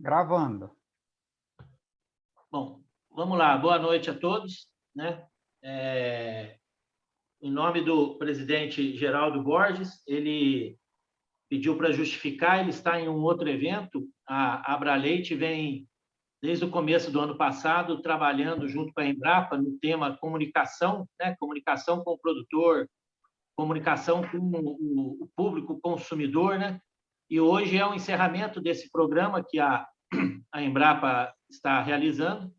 Gravando. Bom, vamos lá. Boa noite a todos, né? Em nome do presidente Geraldo Borges, ele pediu para justificar, ele está em um outro evento. A Abraleite vem, desde o começo do ano passado, trabalhando junto com a Embrapa no tema comunicação, né? Comunicação com o produtor, comunicação com o público consumidor, né? E hoje é o encerramento desse programa que a Embrapa está realizando,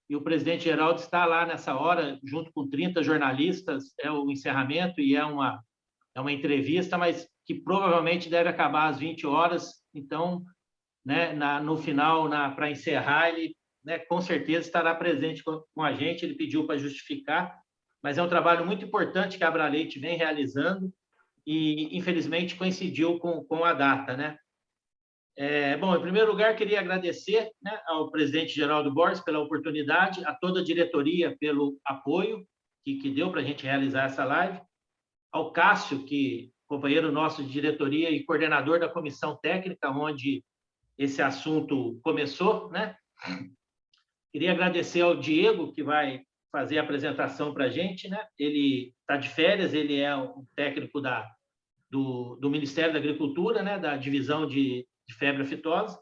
e o presidente Geraldo está lá nessa hora, junto com 30 jornalistas, é o encerramento e é uma entrevista, mas que provavelmente deve acabar às 20 horas, então, né, no final, para encerrar, ele, né, com certeza estará presente com a gente, ele pediu para justificar, mas é um trabalho muito importante que a Abraleite vem realizando e, infelizmente, coincidiu com a data, né? Bom, em primeiro lugar, queria agradecer, né, ao presidente Geraldo Borges pela oportunidade, a toda a diretoria pelo apoio que deu para a gente realizar essa live, ao Cássio, que companheiro nosso de diretoria e coordenador da comissão técnica, onde esse assunto começou, né? Queria agradecer ao Diego, que vai fazer a apresentação para a gente, né? Ele está de férias, ele é um técnico do Ministério da Agricultura, né? Da divisão de febre aftosa.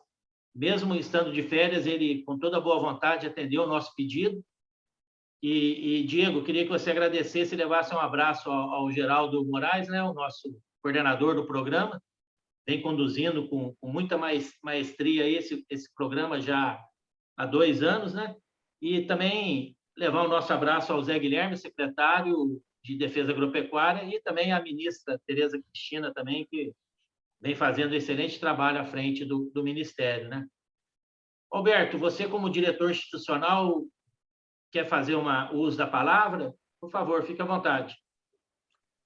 Mesmo estando de férias, ele, com toda boa vontade, atendeu o nosso pedido. Diego, queria que você agradecesse e levasse um abraço ao Geraldo Moraes, né, o nosso coordenador do programa, vem conduzindo com muita maestria esse programa já há 2 anos, né? E também levar o nosso abraço ao Zé Guilherme, secretário de Defesa Agropecuária, e também à ministra Tereza Cristina, também, que vem fazendo excelente trabalho à frente do Ministério, né? Alberto, você, como diretor institucional, quer fazer o uso da palavra? Por favor, fique à vontade.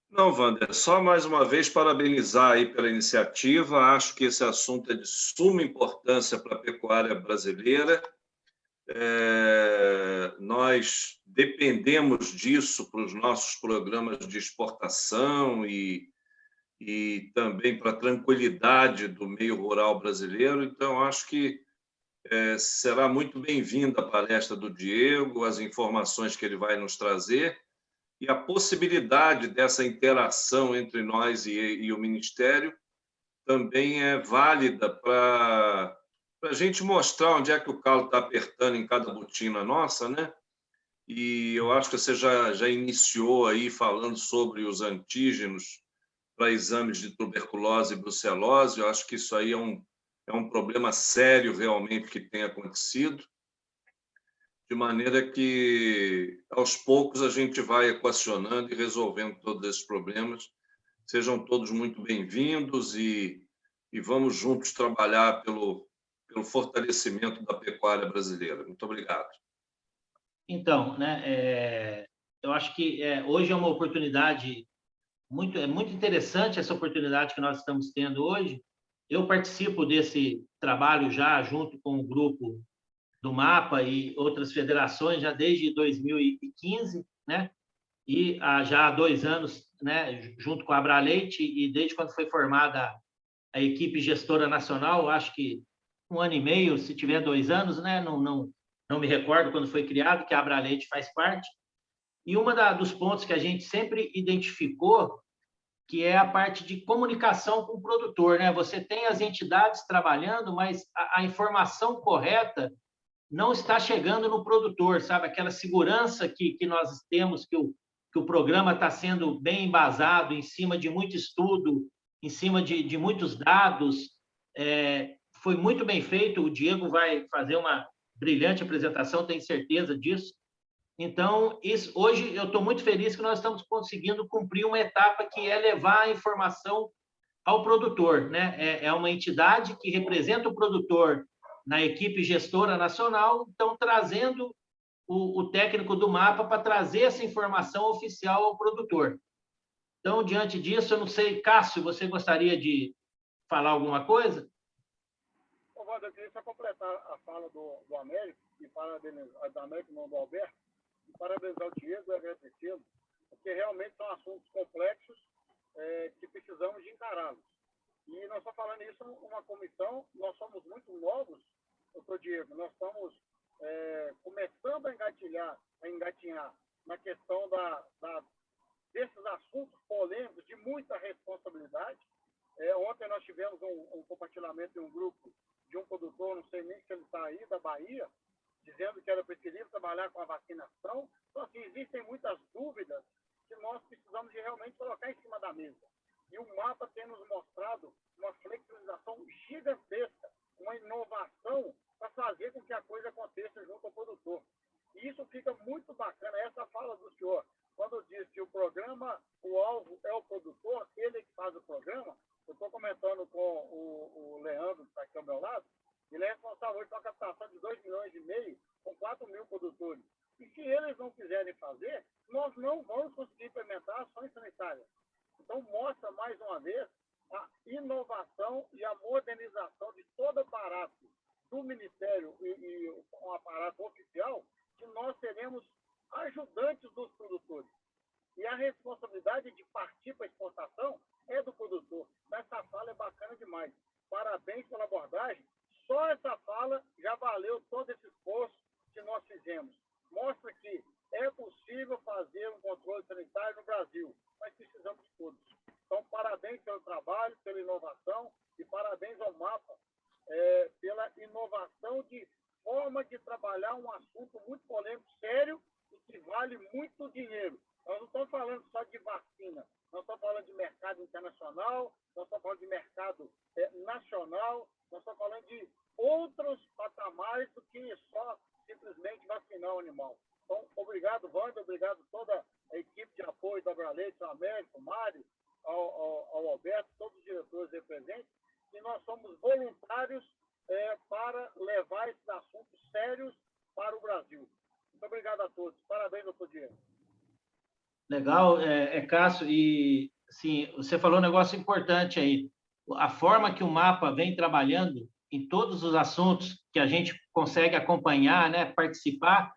Não, Wander, só mais uma vez parabenizar aí pela iniciativa. Acho que esse assunto é de suma importância para a pecuária brasileira. Nós dependemos disso para os nossos programas de exportação e também para a tranquilidade do meio rural brasileiro. Então, acho que será muito bem-vinda a palestra do Diego, as informações que ele vai nos trazer e a possibilidade dessa interação entre nós e o Ministério também é válida para a gente mostrar onde é que o calo está apertando em cada botina nossa, né? E eu acho que você já iniciou aí falando sobre os antígenos para exames de tuberculose e brucelose. Eu acho que isso aí é um problema sério realmente que tem acontecido, de maneira que, aos poucos, a gente vai equacionando e resolvendo todos esses problemas. Sejam todos muito bem-vindos e vamos juntos trabalhar pelo fortalecimento da pecuária brasileira. Muito obrigado. Então, né, eu acho que hoje é uma oportunidade muito interessante, essa oportunidade que nós estamos tendo hoje. Eu participo desse trabalho já junto com o grupo do MAPA e outras federações já desde 2015, né? E já há 2 anos, né, junto com a Abraleite, e desde quando foi formada a equipe gestora nacional, acho que 1 ano e meio, se tiver 2 anos, né? Não me recordo quando foi criado, que a Abraleite faz parte. E dos pontos que a gente sempre identificou, que é a parte de comunicação com o produtor, né? Você tem as entidades trabalhando, mas a informação correta não está chegando no produtor, sabe? Aquela segurança que nós temos, que o programa está sendo bem embasado, em cima de muito estudo, em cima de muitos dados. Foi muito bem feito, o Diego vai fazer uma brilhante apresentação, tenho certeza disso. Então, hoje eu estou muito feliz que nós estamos conseguindo cumprir uma etapa que é levar a informação ao produtor, né? É uma entidade que representa o produtor na equipe gestora nacional, então trazendo o técnico do MAPA para trazer essa informação oficial ao produtor. Então, diante disso, eu não sei, Cássio, você gostaria de falar alguma coisa? Wander, eu queria só completar a fala do Américo, e parabenizar do Américo, não do Alberto, e parabenizar o Diego e agradecê-lo, porque realmente são assuntos complexos que precisamos de encará-los. E nós estamos falando isso uma comissão, nós somos muito novos doutor Diego, nós estamos começando a engatinhar na questão desses assuntos polêmicos de muita responsabilidade. Ontem nós tivemos um compartilhamento em um grupo de um produtor, não sei nem se ele está aí, da Bahia, dizendo que era preferível trabalhar com a vacinação. Então, assim, existem muitas dúvidas que nós precisamos de realmente colocar em cima da mesa. E o mapa tem nos mostrado uma flexibilização gigantesca, uma inovação para fazer com que a coisa aconteça junto ao produtor. E isso fica muito bacana. Essa fala do senhor, quando diz que o programa, o alvo é o produtor, ele que faz o programa. Eu estou comentando com o Leandro, que está aqui ao meu lado, ele é responsável hoje pela captação de 2,5 milhões com 4 mil produtores. E se eles não quiserem fazer, nós não vamos conseguir implementar ações sanitárias. Então, mostra mais uma vez a inovação e a modernização de todo o aparato do Ministério e um aparato oficial, que nós seremos ajudantes dos produtores. E a responsabilidade de partir para a exportação é do produtor. Essa fala é bacana demais. Parabéns pela abordagem. Só essa fala já valeu todo esse esforço que nós fizemos. Mostra que é possível fazer um controle sanitário no Brasil, mas precisamos de todos. Então, parabéns pelo trabalho, pela inovação e parabéns ao MAPA pela inovação de forma de trabalhar um assunto muito polêmico, sério e que vale muito dinheiro. Nós não estamos falando só de vacina, nós estamos falando de mercado internacional, nós estamos falando de mercado nacional, nós estamos falando de outros patamares do que só simplesmente vacinar o animal. Então, obrigado, Wander, obrigado a toda a equipe de apoio da Abraleite, ao Américo, ao Mário, ao Alberto, todos os diretores presentes, e nós somos voluntários para levar esses assuntos sérios para o Brasil. Muito obrigado a todos. Parabéns, doutor Diego. Legal, Cássio, e sim, você falou um negócio importante aí. A forma que o MAPA vem trabalhando em todos os assuntos que a gente consegue acompanhar, né, participar,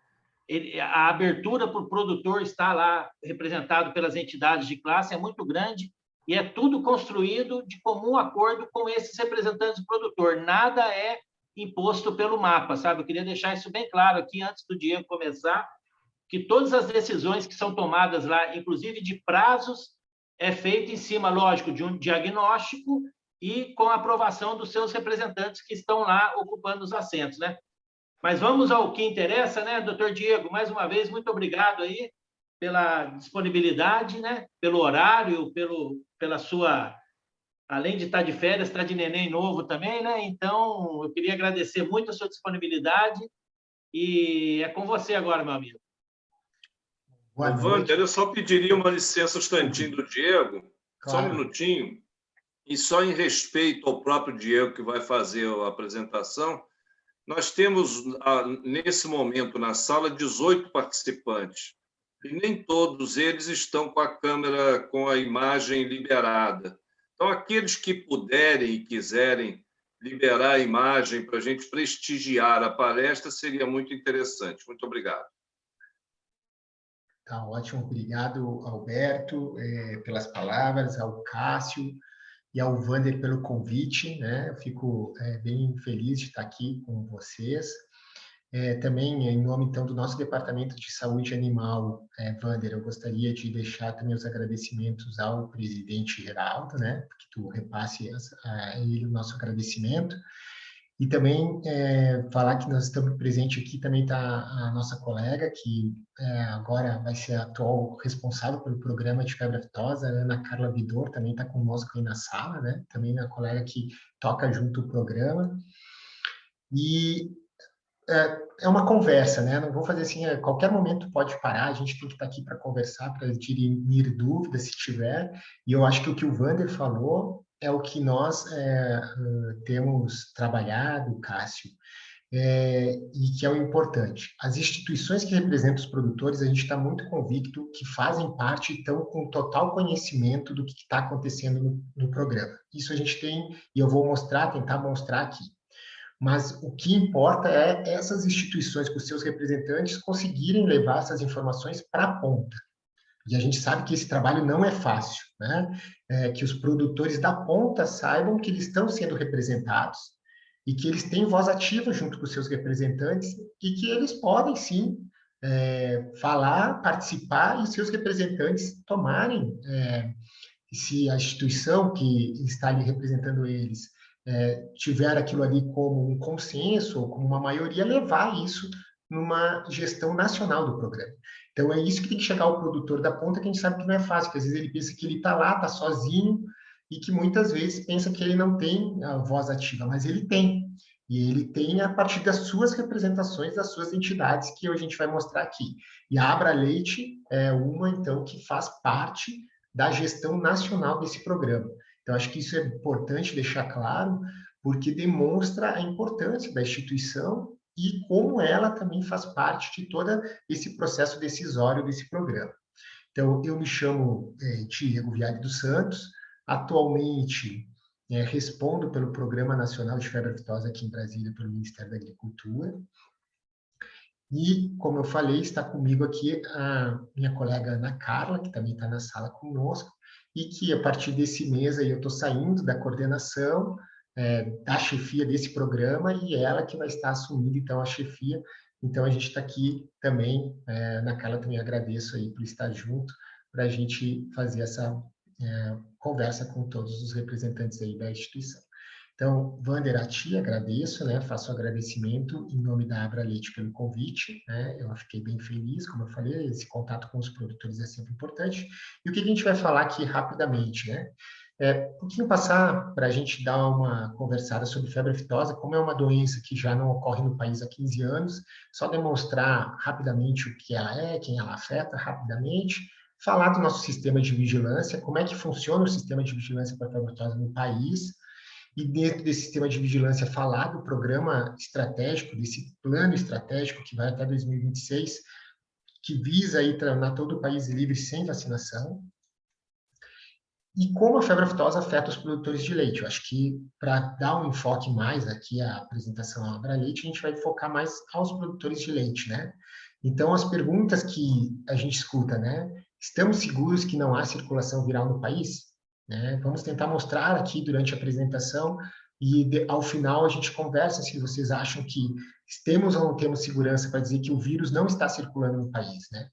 a abertura para o produtor estar lá representado pelas entidades de classe é muito grande e é tudo construído de comum acordo com esses representantes do produtor. Nada é imposto pelo MAPA, sabe? Eu queria deixar isso bem claro aqui antes do Diego começar, que todas as decisões que são tomadas lá, inclusive de prazos, é feito em cima, lógico, de um diagnóstico e com a aprovação dos seus representantes que estão lá ocupando os assentos, né? Mas vamos ao que interessa, né, doutor Diego? Mais uma vez, muito obrigado aí pela disponibilidade, né? Pelo horário, pela sua... Além de estar de férias, está de neném novo também, né? Então, eu queria agradecer muito a sua disponibilidade e é com você agora, meu amigo. Wander, eu só pediria uma licença um instantinho do Diego, claro. Só um minutinho, e só em respeito ao próprio Diego que vai fazer a apresentação, nós temos, nesse momento, na sala, 18 participantes, e nem todos eles estão com a câmera, com a imagem liberada. Então, aqueles que puderem e quiserem liberar a imagem para a gente prestigiar a palestra, seria muito interessante. Muito obrigado. Tá ótimo, obrigado, Alberto, pelas palavras, ao Cássio e ao Wander pelo convite, né? Eu fico bem feliz de estar aqui com vocês. Também, em nome, então, do nosso Departamento de Saúde Animal, Wander, eu gostaria de deixar também os agradecimentos ao presidente Geraldo, né? Que tu repasse a ele o nosso agradecimento. E também falar que nós estamos presentes aqui, também está a nossa colega, que agora vai ser a atual responsável pelo programa de febre aftosa, Ana Carla Vidor, também está conosco aí na sala, né? Também a colega que toca junto o programa. E é uma conversa, né? Não vou fazer assim, a qualquer momento pode parar, a gente tem que estar aqui para conversar, para dirimir dúvidas, se tiver. E eu acho que o que o Wander falou é o que nós temos trabalhado, Cássio, e que é o importante. As instituições que representam os produtores, a gente está muito convicto que fazem parte e estão com total conhecimento do que está acontecendo no programa. Isso a gente tem, e eu vou tentar mostrar aqui. Mas o que importa é essas instituições, com seus representantes, conseguirem levar essas informações para a ponta. E a gente sabe que esse trabalho não é fácil, né? Que os produtores da ponta saibam que eles estão sendo representados e que eles têm voz ativa junto com os seus representantes e que eles podem, sim, falar, participar e seus representantes tomarem, se a instituição que está ali representando eles tiver aquilo ali como um consenso ou como uma maioria, levar isso numa gestão nacional do programa. Então, é isso que tem que chegar ao produtor da ponta, que a gente sabe que não é fácil, porque às vezes ele pensa que ele está lá, está sozinho, e que muitas vezes pensa que ele não tem a voz ativa, mas ele tem. E ele tem a partir das suas representações, das suas entidades, que a gente vai mostrar aqui. E a Abra Leite é uma, então, que faz parte da gestão nacional desse programa. Então, acho que isso é importante deixar claro, porque demonstra a importância da instituição e como ela também faz parte de todo esse processo decisório desse programa. Então, eu me chamo Diego Viale dos Santos, atualmente respondo pelo Programa Nacional de Febre Aftosa aqui em Brasília, pelo Ministério da Agricultura. E, como eu falei, está comigo aqui a minha colega Ana Carla, que também está na sala conosco, e que, a partir desse mês, aí, eu estou saindo da coordenação, da chefia desse programa, e ela que vai estar assumindo, então, a chefia. Então, a gente está aqui também, Ana Carla, também agradeço aí por estar junto, para a gente fazer essa conversa com todos os representantes aí da instituição. Então, Wander, a ti agradeço, né? Faço o agradecimento em nome da Abra Leite pelo convite, né? Eu fiquei bem feliz, como eu falei, esse contato com os produtores é sempre importante. E o que a gente vai falar aqui rapidamente, né? Um pouquinho passar para a gente dar uma conversada sobre febre aftosa, como é uma doença que já não ocorre no país há 15 anos, só demonstrar rapidamente o que ela é, quem ela afeta rapidamente, falar do nosso sistema de vigilância, como é que funciona o sistema de vigilância para a febre aftosa no país, e dentro desse sistema de vigilância falar do programa estratégico, desse plano estratégico que vai até 2026, que visa aí tornar todo o país livre sem vacinação, e como a febre aftosa afeta os produtores de leite. Eu acho que, para dar um enfoque mais aqui à apresentação à Abra Leite, a gente vai focar mais aos produtores de leite, né? Então, as perguntas que a gente escuta, né? Estamos seguros que não há circulação viral no país? Né? Vamos tentar mostrar aqui durante a apresentação e, ao final, a gente conversa se vocês acham que temos ou não temos segurança para dizer que o vírus não está circulando no país, né?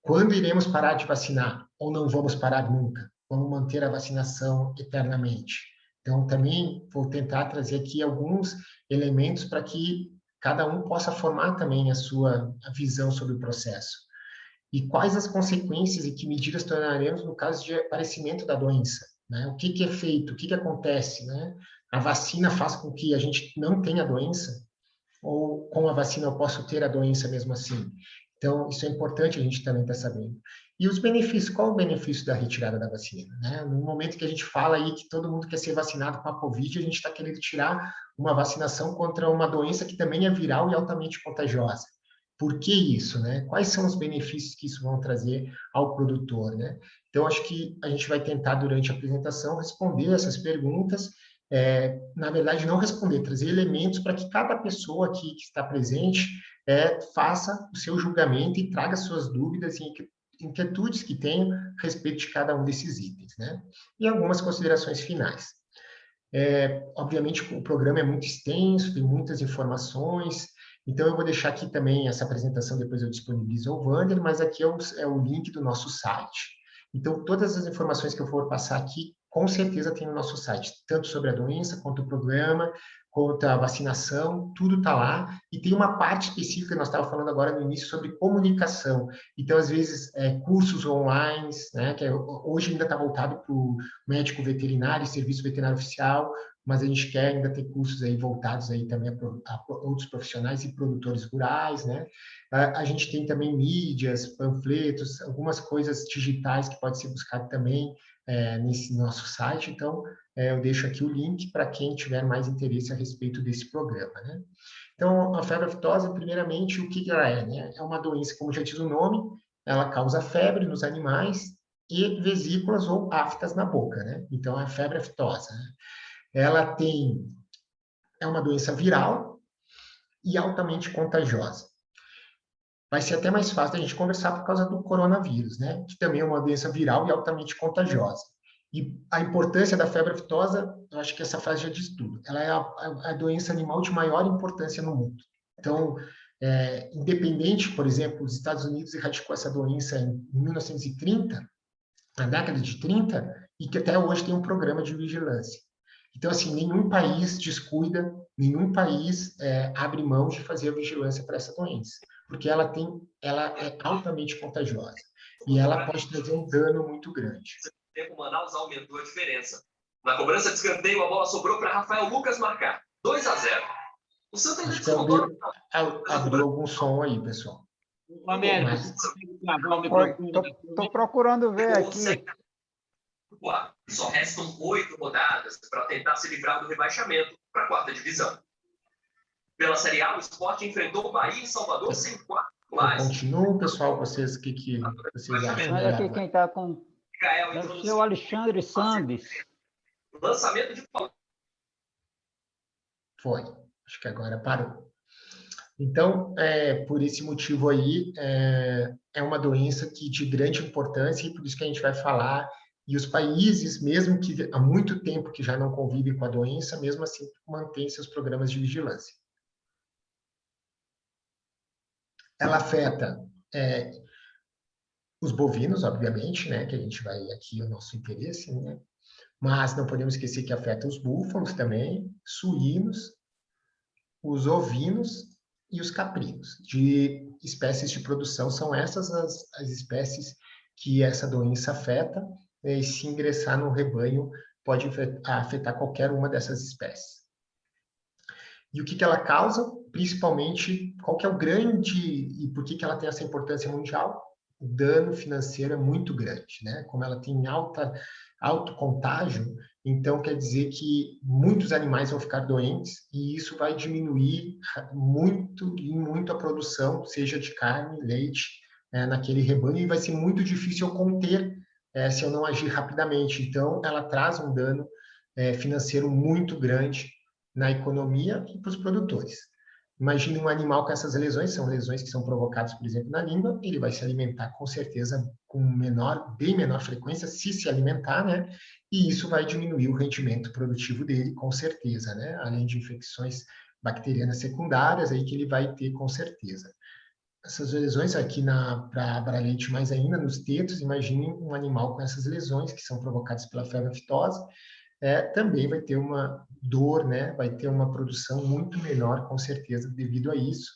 Quando iremos parar de vacinar? Ou não vamos parar nunca? Vamos manter a vacinação eternamente? Então, também vou tentar trazer aqui alguns elementos para que cada um possa formar também a sua visão sobre o processo. E quais as consequências e que medidas tornaremos no caso de aparecimento da doença? Né? O que é feito? O que acontece? Né? A vacina faz com que a gente não tenha a doença? Ou com a vacina eu posso ter a doença mesmo assim? Então, isso é importante a gente também estar sabendo. E os benefícios, qual o benefício da retirada da vacina? Né? No momento que a gente fala aí que todo mundo quer ser vacinado com a Covid, a gente está querendo tirar uma vacinação contra uma doença que também é viral e altamente contagiosa. Por que isso? Né? Quais são os benefícios que isso vão trazer ao produtor? Né? Então, acho que a gente vai tentar, durante a apresentação, responder essas perguntas. Na verdade, não responder, trazer elementos para que cada pessoa aqui que está presente faça o seu julgamento e traga suas dúvidas e inquietudes que tenham a respeito de cada um desses itens, né? E algumas considerações finais. Obviamente, o programa é muito extenso, tem muitas informações, então eu vou deixar aqui também essa apresentação, depois eu disponibilizo ao Wander, mas aqui é o link do nosso site. Então, todas as informações que eu for passar aqui, com certeza tem no nosso site, tanto sobre a doença, quanto o programa, quanto a vacinação, tudo está lá. E tem uma parte específica, que nós estávamos falando agora no início, sobre comunicação. Então, às vezes, cursos online, né, que hoje ainda está voltado para o médico veterinário e serviço veterinário oficial, mas a gente quer ainda ter cursos aí voltados aí também a outros profissionais e produtores rurais, né? A gente tem também mídias, panfletos, algumas coisas digitais que pode ser buscado também nesse nosso site. Então, eu deixo aqui o link para quem tiver mais interesse a respeito desse programa, né? Então, a febre aftosa, primeiramente, o que ela é, né? É uma doença, como já diz o nome, ela causa febre nos animais e vesículas ou aftas na boca, né? Então, é a febre aftosa, né? Ela é uma doença viral e altamente contagiosa. Vai ser até mais fácil a gente conversar por causa do coronavírus, né? Que também é uma doença viral e altamente contagiosa. E a importância da febre aftosa, eu acho que essa frase já diz tudo. Ela é a doença animal de maior importância no mundo. Então, independente, por exemplo, os Estados Unidos erradicou essa doença em 1930, na década de 30, e que até hoje tem um programa de vigilância. Então, assim, nenhum país descuida, nenhum país abre mão de fazer a vigilância para essa doença, porque ela é altamente contagiosa e ela pode trazer um dano muito grande. O tempo Manaus aumentou a diferença. Na cobrança de escanteio, a bola sobrou para Rafael Lucas marcar. 2-0. O Santa ainda descontou. Abriu algum som aí, pessoal. O Américo, Mas... você consegue gravar o microfone? Estou procurando ver aqui. Só restam 8 rodadas para tentar se livrar do rebaixamento para a 4ª divisão. Pela Série A, o Sport enfrentou o Bahia em Salvador sem 4 gols. Continuam, pessoal, vocês, o que vocês acham? Olha aqui quem está com... Deve ser o Alexandre Sambes. Lançamento de... Foi. Acho que agora parou. Então, por esse motivo aí, é uma doença de grande importância e por isso que a gente vai falar. E os países, mesmo que há muito tempo que já não convivem com a doença, mesmo assim mantêm seus programas de vigilância. Ela afeta os bovinos, obviamente, né, que a gente vai aqui, o nosso interesse, né? Mas não podemos esquecer que afeta os búfalos também, suínos, os ovinos e os caprinos. De espécies de produção, são essas as espécies que essa doença afeta, e se ingressar no rebanho pode afetar qualquer uma dessas espécies. E o que ela causa? Principalmente, qual que é o grande, e por que ela tem essa importância mundial? O dano financeiro é muito grande, né? Como ela tem alto contágio, então quer dizer que muitos animais vão ficar doentes e isso vai diminuir muito a produção, seja de carne, leite, naquele rebanho, e vai ser muito difícil eu conter se eu não agir rapidamente. Então, ela traz um dano financeiro muito grande na economia e para os produtores. Imagine um animal com essas lesões, são lesões que são provocadas, por exemplo, na língua, ele vai se alimentar com certeza com bem menor frequência, se alimentar, né? E isso vai diminuir o rendimento produtivo dele, com certeza, né? Além de infecções bacterianas secundárias aí que ele vai ter com certeza. Essas lesões aqui para Abralete mais ainda, nos tetos, imagine um animal com essas lesões que são provocadas pela febre aftosa, também vai ter uma dor, né? Vai ter uma produção muito menor, com certeza, devido a isso.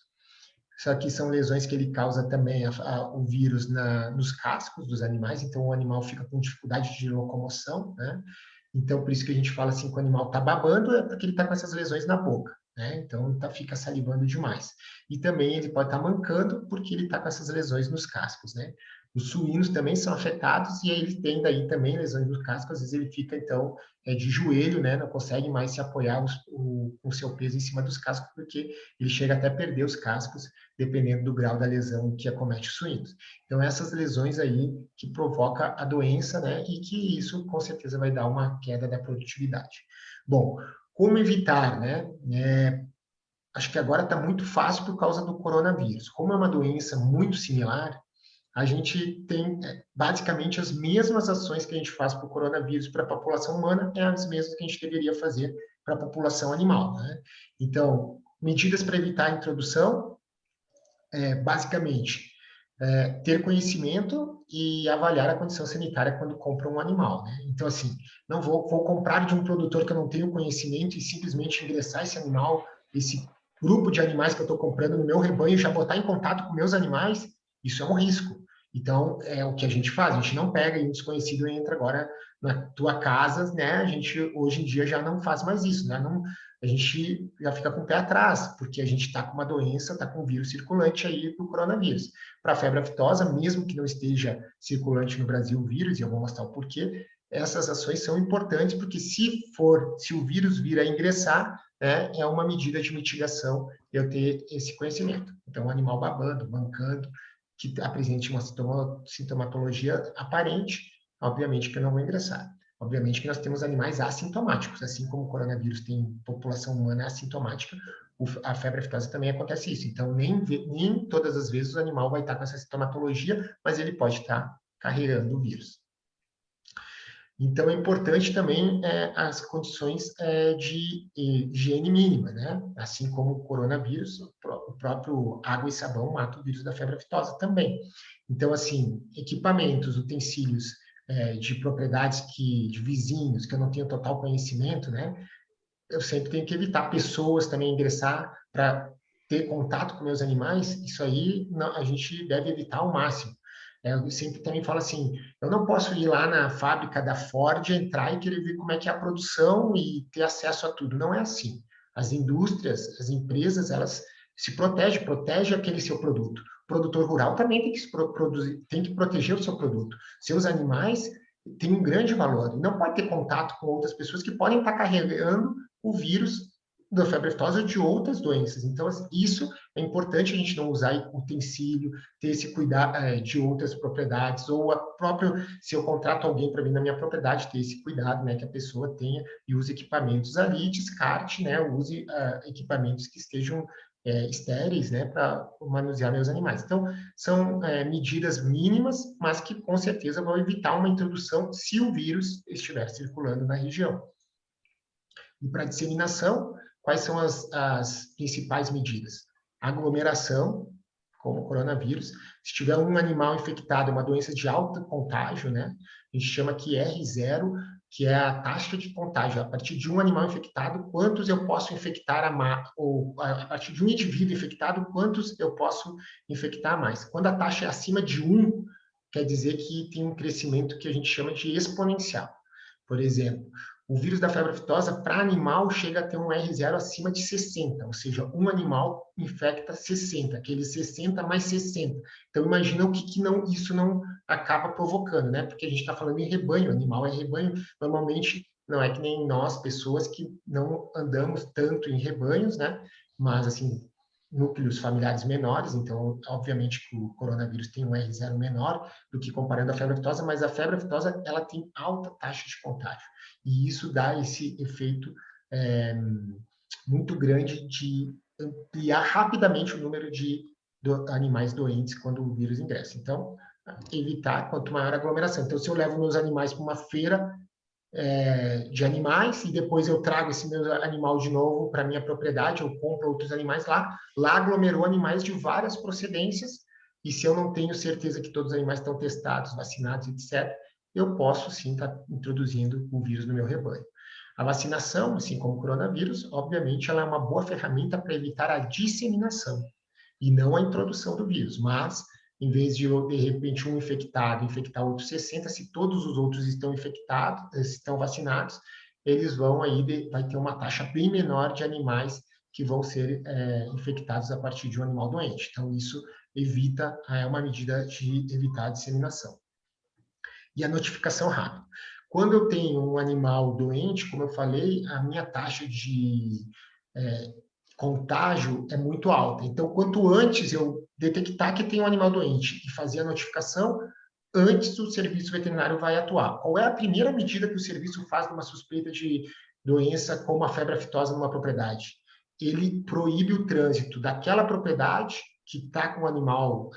Só que são lesões que ele causa também o vírus nos cascos dos animais, então o animal fica com dificuldade de locomoção, né? Então, por isso que a gente fala assim, que o animal está babando, é porque ele está com essas lesões na boca, né? Então, fica salivando demais. E também ele pode estar mancando, porque ele está com essas lesões nos cascos, né? Os suínos também são afetados, e aí ele tem daí também lesões no casco, às vezes ele fica, então, de joelho, né? Não consegue mais se apoiar com o seu peso em cima dos cascos, porque ele chega até a perder os cascos, dependendo do grau da lesão que acomete os suínos. Então, essas lesões aí que provoca a doença, né? E que isso, com certeza, vai dar uma queda da produtividade. Bom, como evitar, né? Acho que agora está muito fácil por causa do coronavírus. Como é uma doença muito similar, a gente tem basicamente as mesmas ações que a gente faz para o coronavírus para a população humana, as mesmas que a gente deveria fazer para a população animal, né? Então, medidas para evitar a introdução, basicamente, ter conhecimento e avaliar a condição sanitária quando compra um animal, né? Então, assim, não vou comprar de um produtor que eu não tenho conhecimento e simplesmente ingressar esse animal, esse grupo de animais que eu estou comprando no meu rebanho e já botar em contato com meus animais, isso é um risco. Então, é o que a gente faz, a gente não pega e um desconhecido entra agora na tua casa, né? A gente, hoje em dia, já não faz mais isso, né? A gente já fica com o pé atrás, porque a gente está com uma doença, está com um vírus circulante aí do coronavírus. Para a febre aftosa, mesmo que não esteja circulante no Brasil o vírus, e eu vou mostrar o porquê, essas ações são importantes, porque se o vírus vir a ingressar, né, é uma medida de mitigação eu ter esse conhecimento. Então, o animal babando, mancando, que apresente uma sintomatologia aparente, obviamente que eu não vou ingressar. Obviamente que nós temos animais assintomáticos, assim como o coronavírus tem população humana assintomática, a febre aftosa também acontece isso. Então, nem todas as vezes o animal vai estar com essa sintomatologia, mas ele pode estar carregando o vírus. Então, é importante também as condições de higiene mínima, né? Assim como o coronavírus, o próprio água e sabão mata o vírus da febre aftosa também. Então, assim, equipamentos, utensílios de propriedades de vizinhos, que eu não tenho total conhecimento, né? Eu sempre tenho que evitar pessoas também ingressar para ter contato com meus animais. Isso aí a gente deve evitar ao máximo. Eu sempre também falo assim, eu não posso ir lá na fábrica da Ford, entrar e querer ver como é que é a produção e ter acesso a tudo. Não é assim. As indústrias, as empresas, elas se protegem aquele seu produto. O produtor rural também tem que tem que proteger o seu produto. Seus animais têm um grande valor. Não pode ter contato com outras pessoas que podem estar carregando o vírus da febre aftosa ou de outras doenças. Então, isso é importante a gente não usar utensílio, ter esse cuidado de outras propriedades, ou se eu contrato alguém para vir na minha propriedade, ter esse cuidado, né, que a pessoa tenha e use equipamentos ali, descarte, né, use equipamentos que estejam estéreis, né, para manusear meus animais. Então, são medidas mínimas, mas que com certeza vão evitar uma introdução se o vírus estiver circulando na região. E para disseminação, quais são as principais medidas? Aglomeração, como o coronavírus. Se tiver um animal infectado, uma doença de alto contágio, né? A gente chama que R0, que é a taxa de contágio. A partir de um animal infectado, quantos eu posso infectar ou a partir de um indivíduo infectado, quantos eu posso infectar mais? Quando a taxa é acima de 1, quer dizer que tem um crescimento que a gente chama de exponencial. Por exemplo, o vírus da febre aftosa, para animal, chega a ter um R0 acima de 60, ou seja, um animal infecta 60, aqueles 60 mais 60. Então, imagina o que isso não acaba provocando, né? Porque a gente está falando em rebanho, animal é rebanho, normalmente não é que nem nós, pessoas que não andamos tanto em rebanhos, né? Mas, assim, núcleos familiares menores, então, obviamente que o coronavírus tem um R0 menor do que comparando a febre aftosa, mas a febre aftosa, ela tem alta taxa de contágio. E isso dá esse efeito muito grande de ampliar rapidamente o número de animais doentes quando o vírus ingressa. Então, evitar quanto maior a aglomeração. Então, se eu levo meus animais para uma feira de animais e depois eu trago esse meu animal de novo para minha propriedade, eu compro outros animais lá aglomerou animais de várias procedências, e se eu não tenho certeza que todos os animais estão testados, vacinados, etc., eu posso sim estar introduzindo o vírus no meu rebanho. A vacinação, assim como o coronavírus, obviamente, ela é uma boa ferramenta para evitar a disseminação e não a introdução do vírus, mas em vez de repente, um infectado infectar outros 60, se todos os outros estão infectados, estão vacinados, eles vai ter uma taxa bem menor de animais que vão ser infectados a partir de um animal doente. Então, isso é uma medida de evitar a disseminação. E a notificação rápida. Quando eu tenho um animal doente, como eu falei, a minha taxa de contágio é muito alta. Então, quanto antes eu detectar que tem um animal doente e fazer a notificação, antes o serviço veterinário vai atuar. Qual é a primeira medida que o serviço faz numa suspeita de doença como a febre aftosa numa propriedade? Ele proíbe o trânsito daquela propriedade que está com o animal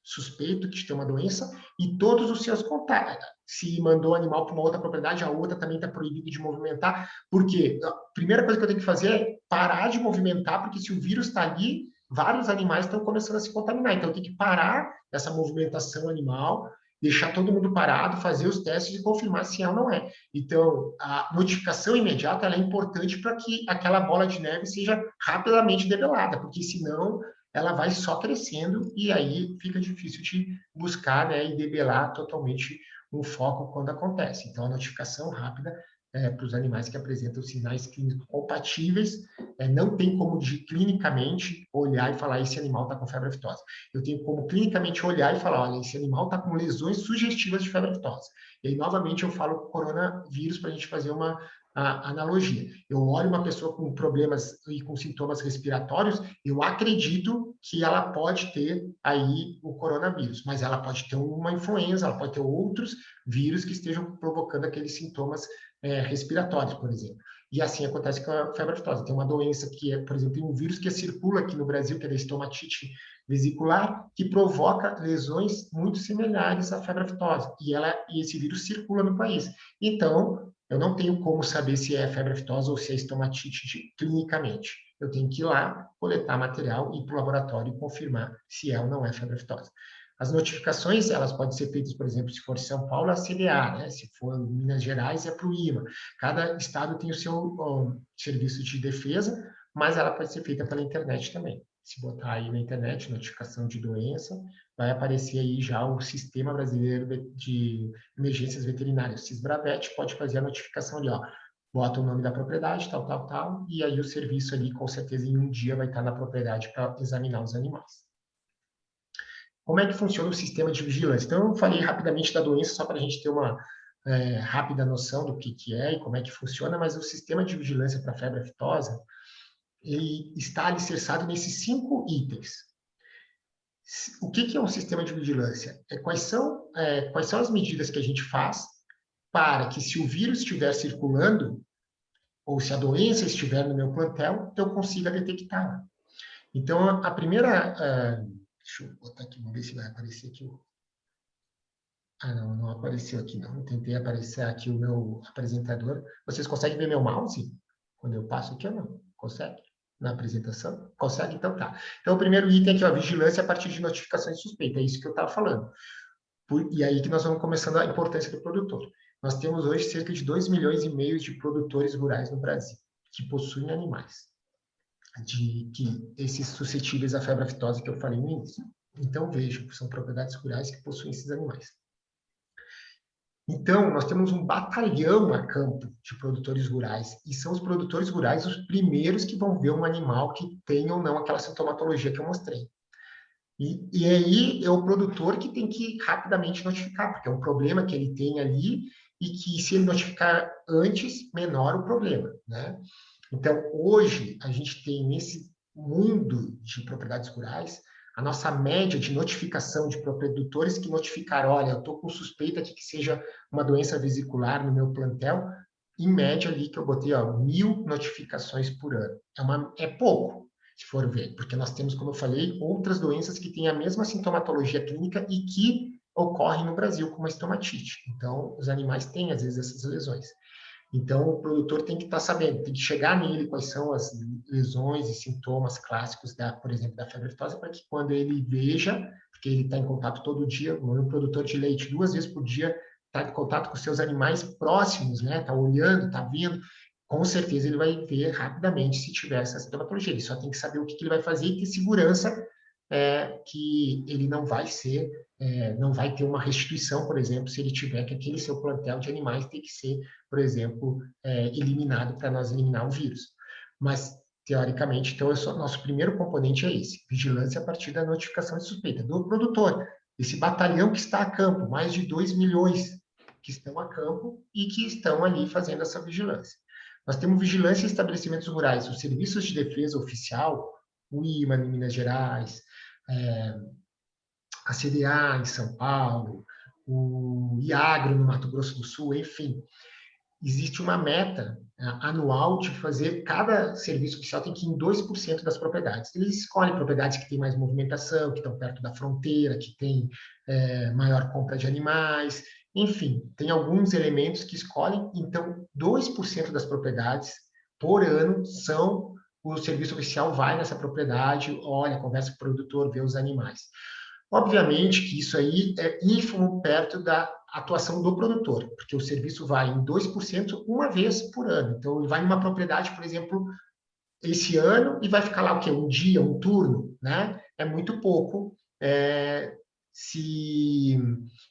suspeito que tem uma doença e todos os seus contatos. Se mandou o animal para uma outra propriedade, a outra também está proibida de movimentar. Por quê? A primeira coisa que eu tenho que fazer é parar de movimentar, porque se o vírus está ali, vários animais estão começando a se contaminar. Então, eu tenho que parar essa movimentação animal, deixar todo mundo parado, fazer os testes e confirmar se é ou não é. Então, a notificação imediata ela é importante para que aquela bola de neve seja rapidamente debelada, porque senão ela vai só crescendo e aí fica difícil de buscar, né, e debelar totalmente um foco quando acontece. Então, a notificação rápida para os animais que apresentam sinais clínicos compatíveis, não tem como clinicamente olhar e falar esse animal está com febre aftosa. Eu tenho como clinicamente olhar e falar, olha, esse animal está com lesões sugestivas de febre aftosa. E aí, novamente, eu falo coronavírus para a gente fazer uma analogia. Eu olho uma pessoa com problemas e com sintomas respiratórios, eu acredito que ela pode ter aí o coronavírus, mas ela pode ter uma influenza, ela pode ter outros vírus que estejam provocando aqueles sintomas respiratórios, por exemplo. E assim acontece com a febre aftosa. Tem uma doença que é, por exemplo, tem um vírus que circula aqui no Brasil, que é a estomatite vesicular, que provoca lesões muito similares à febre aftosa. E esse vírus circula no país. Então, eu não tenho como saber se é febre aftosa ou se é estomatite clinicamente. Eu tenho que ir lá, coletar material, ir para o laboratório e confirmar se é ou não é febre aftosa. As notificações, elas podem ser feitas, por exemplo, se for São Paulo, é a CDA, né? Se for Minas Gerais, é para o IMA. Cada estado tem o seu serviço de defesa, mas ela pode ser feita pela internet também. Se botar aí na internet, notificação de doença, vai aparecer aí já o Sistema Brasileiro de Emergências Veterinárias, SISBRAVET, pode fazer a notificação ali, ó, bota o nome da propriedade, tal, tal, tal, e aí o serviço ali, com certeza, em um dia vai estar na propriedade para examinar os animais. Como é que funciona o sistema de vigilância? Então, eu falei rapidamente da doença, só para a gente ter uma rápida noção do que é e como é que funciona, mas o sistema de vigilância para a febre aftosa, ele está alicerçado nesses 5 itens. O que é um sistema de vigilância? Quais são as medidas que a gente faz para que, se o vírus estiver circulando, ou se a doença estiver no meu plantel, eu consiga detectá-la. Então, a primeira... deixa eu botar aqui, vamos ver se vai aparecer aqui. Ah, não apareceu aqui, não. Eu tentei aparecer aqui o meu apresentador. Vocês conseguem ver meu mouse? Quando eu passo aqui ou não? Consegue? Na apresentação? Consegue? Então tá. Então, o primeiro item aqui, ó, vigilância a partir de notificações suspeitas. É isso que eu estava falando. E aí que nós vamos começando a importância do produtor. Nós temos hoje cerca de 2,5 milhões de produtores rurais no Brasil, que possuem animais, esses suscetíveis à febre aftosa que eu falei no início. Então, vejam, são propriedades rurais que possuem esses animais. Então, nós temos um batalhão a campo de produtores rurais, e são os produtores rurais os primeiros que vão ver um animal que tem ou não aquela sintomatologia que eu mostrei. E aí é o produtor que tem que rapidamente notificar, porque é um problema que ele tem ali, e que, se ele notificar antes, menor o problema, né? Então, hoje, a gente tem nesse mundo de propriedades rurais, a nossa média de notificação de produtores que notificaram, olha, eu estou com suspeita de que seja uma doença vesicular no meu plantel, em média ali que eu botei, ó, 1.000 notificações por ano. É pouco, se for ver, porque nós temos, como eu falei, outras doenças que têm a mesma sintomatologia clínica e que ocorrem no Brasil, como a estomatite. Então, os animais têm, às vezes, essas lesões. Então, o produtor tem que estar sabendo, tem que chegar nele quais são as lesões e sintomas clássicos, por exemplo, da febre aftosa, para que quando ele veja, porque ele está em contato todo dia, um produtor de leite 2 vezes por dia está em contato com seus animais próximos, né? Está olhando, está vendo, com certeza ele vai ver rapidamente se tiver essa sintomatologia. Ele só tem que saber o que ele vai fazer e ter segurança que ele não vai ter uma restituição, por exemplo, se ele tiver que aquele seu plantel de animais tem que ser, por exemplo, eliminado para nós eliminar o vírus. Mas, teoricamente, então, nosso primeiro componente é esse, vigilância a partir da notificação de suspeita do produtor, esse batalhão que está a campo, mais de 2 milhões que estão a campo e que estão ali fazendo essa vigilância. Nós temos vigilância em estabelecimentos rurais, os serviços de defesa oficial, o IMA em Minas Gerais, a CDA em São Paulo, o IAGRO no Mato Grosso do Sul, enfim. Existe uma meta anual de fazer, cada serviço oficial tem que ir em 2% das propriedades. Eles escolhem propriedades que têm mais movimentação, que estão perto da fronteira, que têm maior compra de animais, enfim, tem alguns elementos que escolhem, então 2% das propriedades por ano são, o serviço oficial vai nessa propriedade, olha, conversa com o produtor, vê os animais. Obviamente que isso aí é ínfimo perto da atuação do produtor, porque o serviço vai em 2% uma vez por ano. Então, ele vai numa propriedade, por exemplo, esse ano, e vai ficar lá o quê? Um dia, um turno, né? É muito pouco se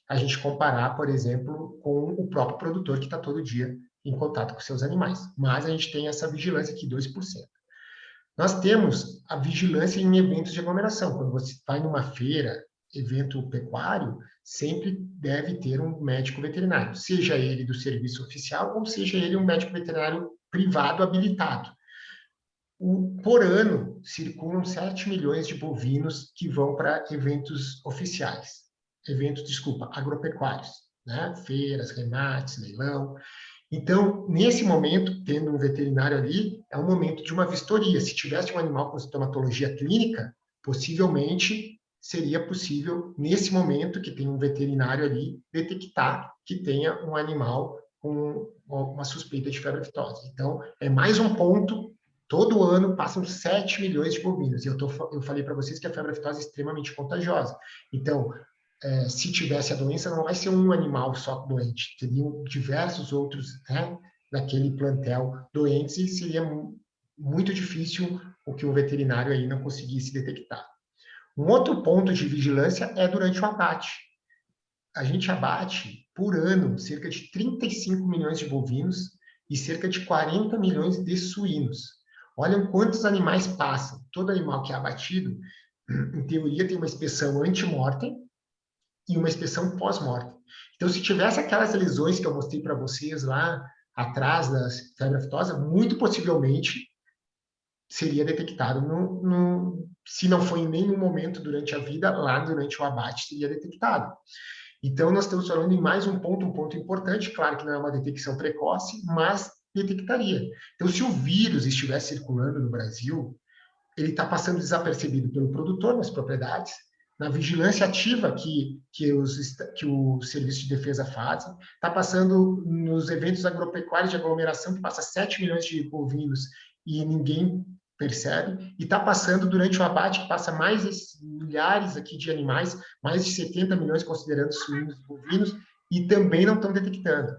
a gente comparar, por exemplo, com o próprio produtor que está todo dia em contato com seus animais. Mas a gente tem essa vigilância aqui, 2%. Nós temos a vigilância em eventos de aglomeração. Quando você vai numa feira, evento pecuário, sempre deve ter um médico veterinário, seja ele do serviço oficial ou seja ele um médico veterinário privado habilitado. Por ano, circulam 7 milhões de bovinos que vão para eventos oficiais, agropecuários, né? Feiras, remates, leilão. Então, nesse momento, tendo um veterinário ali, é um momento de uma vistoria. Se tivesse um animal com sintomatologia clínica, possivelmente seria possível, nesse momento que tem um veterinário ali, detectar que tenha um animal com uma suspeita de febre aftosa. Então, é mais um ponto. Todo ano passam 7 milhões de bovinos. E eu falei para vocês que a febre aftosa é extremamente contagiosa. Então, se tivesse a doença, não vai ser um animal só doente, teriam diversos outros, né, naquele plantel doentes, e seria muito difícil o que o veterinário aí não conseguisse detectar. Um outro ponto de vigilância é durante o abate. A gente abate, por ano, cerca de 35 milhões de bovinos e cerca de 40 milhões de suínos. Olham quantos animais passam. Todo animal que é abatido, em teoria, tem uma inspeção anti-mortem e uma inspeção pós-mortem. Então, se tivesse aquelas lesões que eu mostrei para vocês lá atrás da febre aftosa, muito possivelmente seria detectado, se não foi em nenhum momento durante a vida, lá durante o abate seria detectado. Então, nós estamos falando em mais um ponto importante, claro que não é uma detecção precoce, mas detectaria. Então, se o vírus estiver circulando no Brasil, ele está passando desapercebido pelo produtor nas propriedades, na vigilância ativa que o Serviço de Defesa faz, está passando nos eventos agropecuários de aglomeração, que passa 7 milhões de bovinos e ninguém percebe, e está passando durante o abate, que passa mais milhares aqui de animais, mais de 70 milhões considerando suínos e bovinos, e também não estão detectando.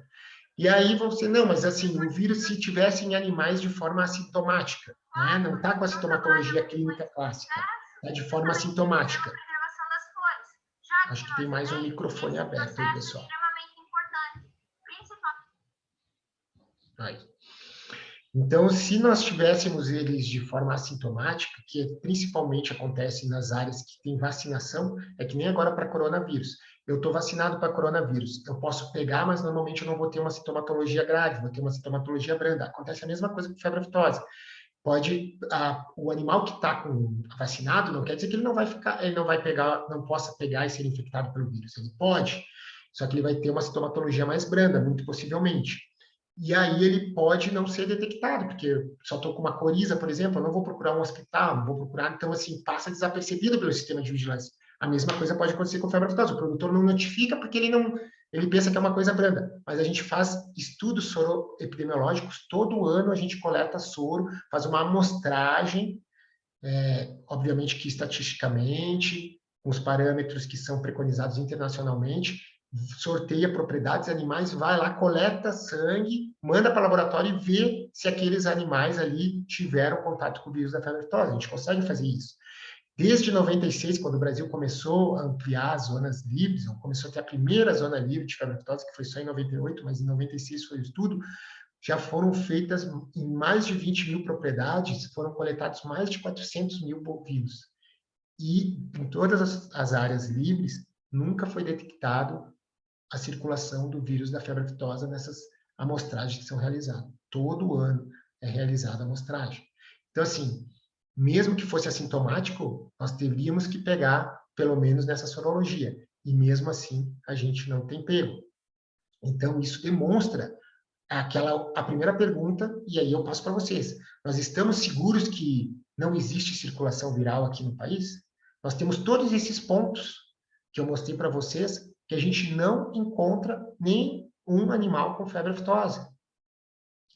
E aí você, não, mas assim, o vírus se tivesse em animais de forma assintomática, né? Não está com a sintomatologia clínica clássica, é de forma assintomática. Acho que tem mais um microfone aberto aí, pessoal. Aí. Então, se nós tivéssemos eles de forma assintomática, que principalmente acontece nas áreas que tem vacinação, é que nem agora para coronavírus. Eu estou vacinado para coronavírus. Eu posso pegar, mas normalmente eu não vou ter uma sintomatologia grave, vou ter uma sintomatologia branda. Acontece a mesma coisa com febre aftosa. O animal que está vacinado não quer dizer que ele não vai pegar, não possa pegar e ser infectado pelo vírus. Ele pode, só que ele vai ter uma sintomatologia mais branda, muito possivelmente. E aí ele pode não ser detectado, porque eu só estou com uma coriza, por exemplo, eu não vou procurar um hospital, não vou procurar, então assim, passa desapercebido pelo sistema de vigilância. A mesma coisa pode acontecer com febre aftosa. O produtor não notifica porque ele pensa que é uma coisa branda. Mas a gente faz estudos soroepidemiológicos, todo ano a gente coleta soro, faz uma amostragem, obviamente que estatisticamente, com os parâmetros que são preconizados internacionalmente, sorteia propriedades, animais, vai lá, coleta sangue, manda para o laboratório e vê se aqueles animais ali tiveram contato com o vírus da febre aftosa. A gente consegue fazer isso. Desde 96, quando o Brasil começou a ampliar as zonas livres, começou a ter a primeira zona livre de febre aftosa, que foi só em 98, mas em 96 foi o estudo, já foram feitas em mais de 20 mil propriedades, foram coletados mais de 400 mil bovinos. E em todas as áreas livres, nunca foi detectado a circulação do vírus da febre aftosa nessas amostragens que são realizadas. Todo ano é realizada a amostragem. Então, assim, mesmo que fosse assintomático, nós teríamos que pegar, pelo menos nessa sorologia. E mesmo assim, a gente não tem pego. Então, isso demonstra a primeira pergunta, e aí eu passo para vocês. Nós estamos seguros que não existe circulação viral aqui no país? Nós temos todos esses pontos que eu mostrei para vocês, que a gente não encontra nenhum animal com febre aftosa.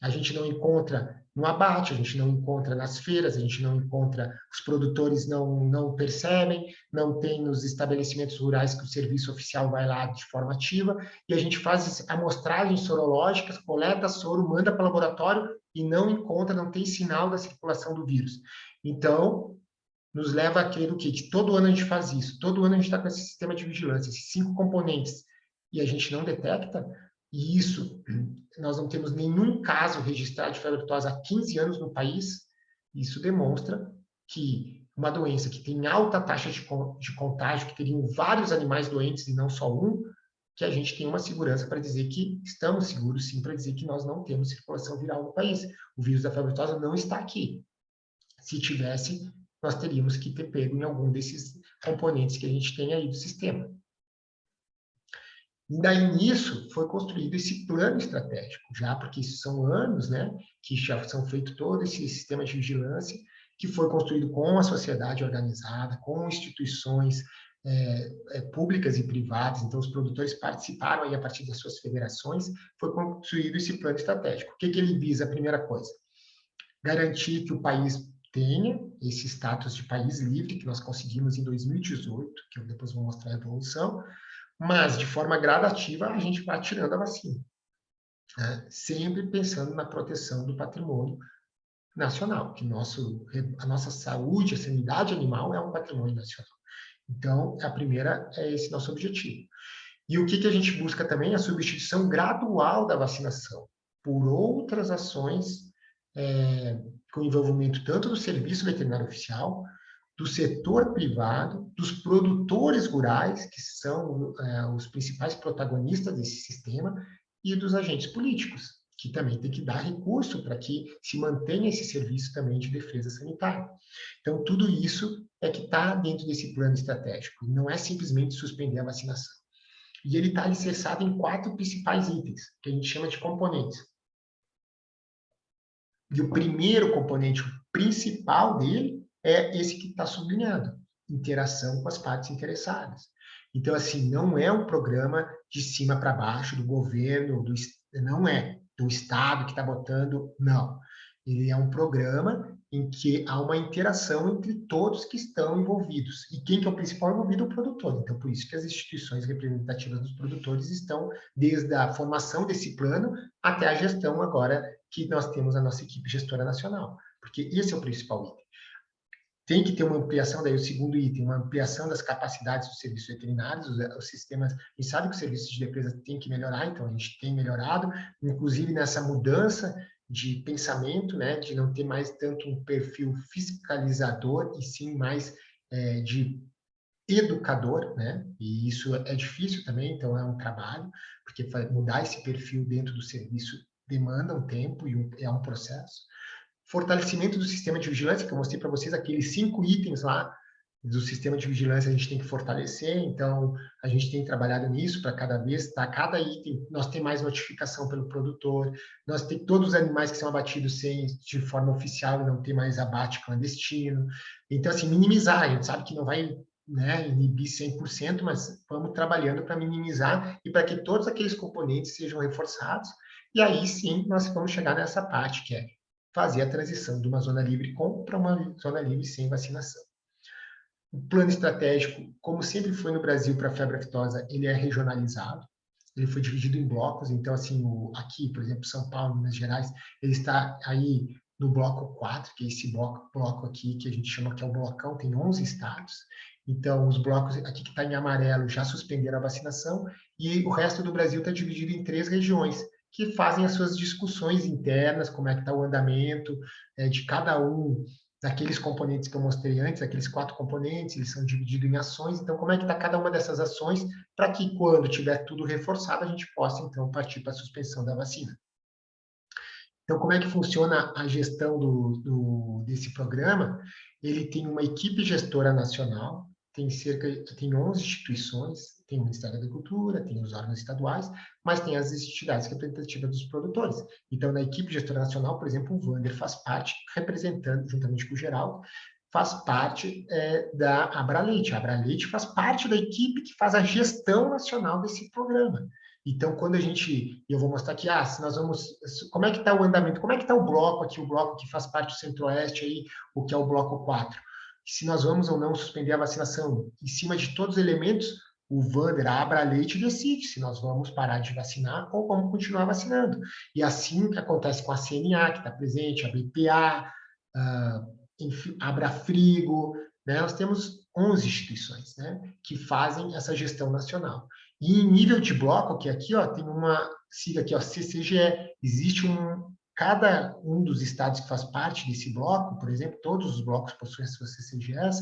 A gente não encontra no abate, a gente não encontra nas feiras, a gente não encontra, os produtores não percebem, não tem nos estabelecimentos rurais que o serviço oficial vai lá de forma ativa, e a gente faz amostragens sorológicas, coleta soro, manda para o laboratório e não encontra, não tem sinal da circulação do vírus. Então, nos leva a crer o quê? Que todo ano a gente faz isso, todo ano a gente está com esse sistema de vigilância, esses 5 componentes, e a gente não detecta, e isso, nós não temos nenhum caso registrado de febre aftosa há 15 anos no país. Isso demonstra que uma doença que tem alta taxa de contágio, que teriam vários animais doentes e não só um, que a gente tem uma segurança para dizer que estamos seguros, sim, para dizer que nós não temos circulação viral no país. O vírus da febre aftosa não está aqui. Se tivesse, nós teríamos que ter pego em algum desses componentes que a gente tem aí do sistema. E daí, nisso, foi construído esse plano estratégico, já porque isso são anos, né, que já são feito todo esse sistema de vigilância, que foi construído com a sociedade organizada, com instituições públicas e privadas, então os produtores participaram aí a partir das suas federações, foi construído esse plano estratégico. O que ele visa? A primeira coisa, garantir que o país tenha esse status de país livre, que nós conseguimos em 2018, que eu depois vou mostrar a evolução, mas, de forma gradativa, a gente vai tirando a vacina, né? Sempre pensando na proteção do patrimônio nacional, que a nossa saúde, a sanidade animal é um patrimônio nacional. Então, a primeira é esse nosso objetivo. E o que a gente busca também? A substituição gradual da vacinação por outras ações com envolvimento tanto do serviço veterinário oficial, do setor privado, dos produtores rurais, que são os principais protagonistas desse sistema, e dos agentes políticos, que também tem que dar recurso para que se mantenha esse serviço também de defesa sanitária. Então, tudo isso é que está dentro desse plano estratégico, não é simplesmente suspender a vacinação. E ele está alicerçado em 4 principais itens, que a gente chama de componentes. E o primeiro componente, o principal dele, é esse que está sublinhado, interação com as partes interessadas. Então, assim, não é um programa de cima para baixo, do governo, não é do Estado que está botando, não. Ele é um programa em que há uma interação entre todos que estão envolvidos. E quem que é o principal envolvido? O produtor. Então, por isso que as instituições representativas dos produtores estão desde a formação desse plano até a gestão agora que nós temos a nossa equipe gestora nacional. Porque esse é o principal item. Tem que ter uma ampliação, daí o segundo item, uma ampliação das capacidades dos serviços veterinários, os sistemas, a gente sabe que os serviços de defesa têm que melhorar, então a gente tem melhorado, inclusive nessa mudança de pensamento, né, de não ter mais tanto um perfil fiscalizador, e sim mais de educador, né, e isso é difícil também, então é um trabalho, porque mudar esse perfil dentro do serviço demanda um tempo e é um processo. Fortalecimento do sistema de vigilância, que eu mostrei para vocês, aqueles 5 itens lá do sistema de vigilância a gente tem que fortalecer, então a gente tem trabalhado nisso para cada vez, tá? Cada item, nós tem mais notificação pelo produtor, nós tem todos os animais que são abatidos de forma oficial e não tem mais abate clandestino. Então, assim, minimizar, a gente sabe que não vai, né, inibir 100%, mas vamos trabalhando para minimizar e para que todos aqueles componentes sejam reforçados, e aí sim nós vamos chegar nessa parte que é fazer a transição de uma zona livre com para uma zona livre sem vacinação. O plano estratégico, como sempre foi no Brasil para a febre aftosa, ele é regionalizado, ele foi dividido em blocos, então, assim, aqui, por exemplo, São Paulo, Minas Gerais, ele está aí no bloco 4, que é esse bloco aqui, que a gente chama que é o blocão, tem 11 estados, então, os blocos aqui que está em amarelo já suspenderam a vacinação, e o resto do Brasil está dividido em 3 regiões, que fazem as suas discussões internas, como é que está o andamento de cada um daqueles componentes que eu mostrei antes, aqueles 4 componentes, eles são divididos em ações, então como é que está cada uma dessas ações, para que quando tiver tudo reforçado, a gente possa, então, partir para a suspensão da vacina. Então, como é que funciona a gestão desse programa? Ele tem uma equipe gestora nacional, tem 11 instituições, tem o Ministério da Agricultura, tem os órgãos estaduais, mas tem as entidades representativas dos produtores. Então, na equipe gestora nacional, por exemplo, o Wander faz parte, representando, juntamente com o Geraldo, faz parte da Abraleite. A Abraleite faz parte da equipe que faz a gestão nacional desse programa. Então, quando eu vou mostrar aqui, se nós vamos, como é que está o andamento, como é que está o bloco aqui, o bloco que faz parte do Centro-Oeste aí, o que é o bloco 4. Se nós vamos ou não suspender a vacinação, em cima de todos os elementos, o Wander, a Abraleite decide se nós vamos parar de vacinar ou vamos continuar vacinando. E assim que acontece com a CNA, que está presente, a BPA, enfim, a Abrafrigo, né? Nós temos 11 instituições, né, que fazem essa gestão nacional. E em nível de bloco, que aqui tem uma sigla aqui, CCGE, existe cada um dos estados que faz parte desse bloco, por exemplo, todos os blocos possuem as suas CCGEs,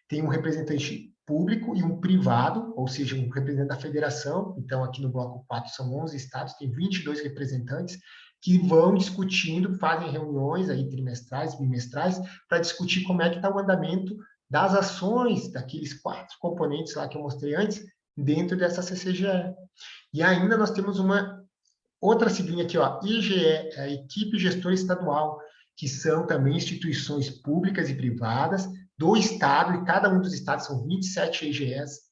tem um representante público e um privado, ou seja, um representante da federação. Então, aqui no bloco 4 são 11 estados, tem 22 representantes que vão discutindo, fazem reuniões aí trimestrais, bimestrais, para discutir como é que está o andamento das ações daqueles 4 componentes lá que eu mostrei antes, dentro dessa CCGE. E ainda nós temos uma outra siglinha aqui, ó, IGE, a Equipe Gestora Estadual, que são também instituições públicas e privadas do Estado, e cada um dos estados, são 27 IGEs,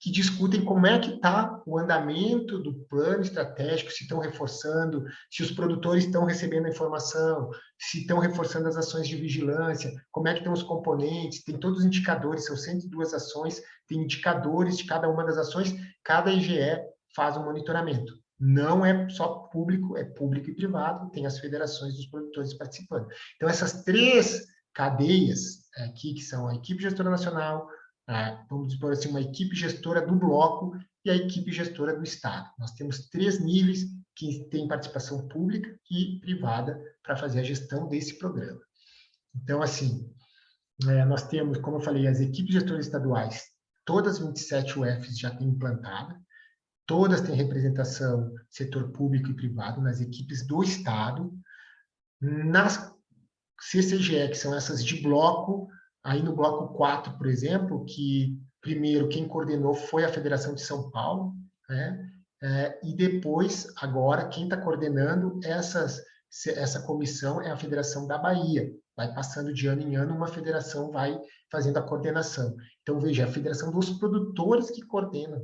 que discutem como é que está o andamento do plano estratégico, se estão reforçando, se os produtores estão recebendo a informação, se estão reforçando as ações de vigilância, como é que estão os componentes, tem todos os indicadores, são 102 ações, tem indicadores de cada uma das ações, cada IGE faz um monitoramento. Não é só público, é público e privado, tem as federações dos produtores participando. Então, essas 3 cadeias aqui, que são a equipe gestora nacional, vamos dizer assim, uma equipe gestora do bloco e a equipe gestora do Estado. Nós temos 3 níveis que têm participação pública e privada para fazer a gestão desse programa. Então, assim, nós temos, como eu falei, as equipes gestoras estaduais, todas as 27 UFs já têm implantada, todas têm representação setor público e privado nas equipes do Estado. Nas CCGE, que são essas de bloco, aí no bloco 4, por exemplo, que primeiro quem coordenou foi a Federação de São Paulo, né? E depois, agora, quem está coordenando essa comissão é a Federação da Bahia. Vai passando de ano em ano, uma federação vai fazendo a coordenação. Então, veja, a Federação dos Produtores que coordenam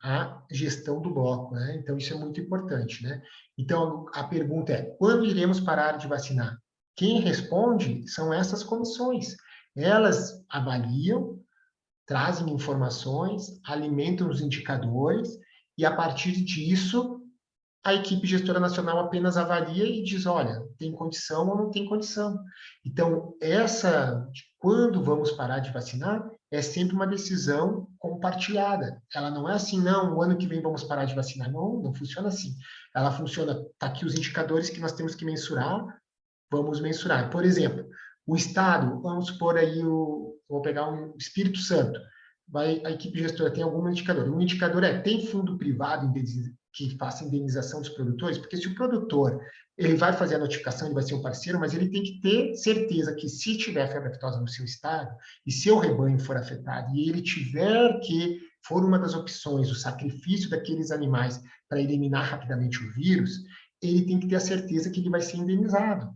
a gestão do bloco, né? Então, isso é muito importante, né? Então, a pergunta é, quando iremos parar de vacinar? Quem responde são essas comissões. Elas avaliam, trazem informações, alimentam os indicadores, e a partir disso, a equipe gestora nacional apenas avalia e diz, olha, tem condição ou não tem condição. Então, quando vamos parar de vacinar, é sempre uma decisão compartilhada. Ela não é assim, não, o ano que vem vamos parar de vacinar. Não, não funciona assim. Ela funciona, está aqui os indicadores que nós temos que mensurar, vamos mensurar. Por exemplo, o Estado, vamos supor aí, vou pegar um Espírito Santo, a equipe gestora tem algum indicador. Um indicador tem fundo privado que faça indenização dos produtores? Porque se o produtor ele vai fazer a notificação, ele vai ser um parceiro, mas ele tem que ter certeza que se tiver febre aftosa no seu estado, e seu rebanho for afetado, e ele tiver que, for uma das opções, o sacrifício daqueles animais para eliminar rapidamente o vírus, ele tem que ter a certeza que ele vai ser indenizado.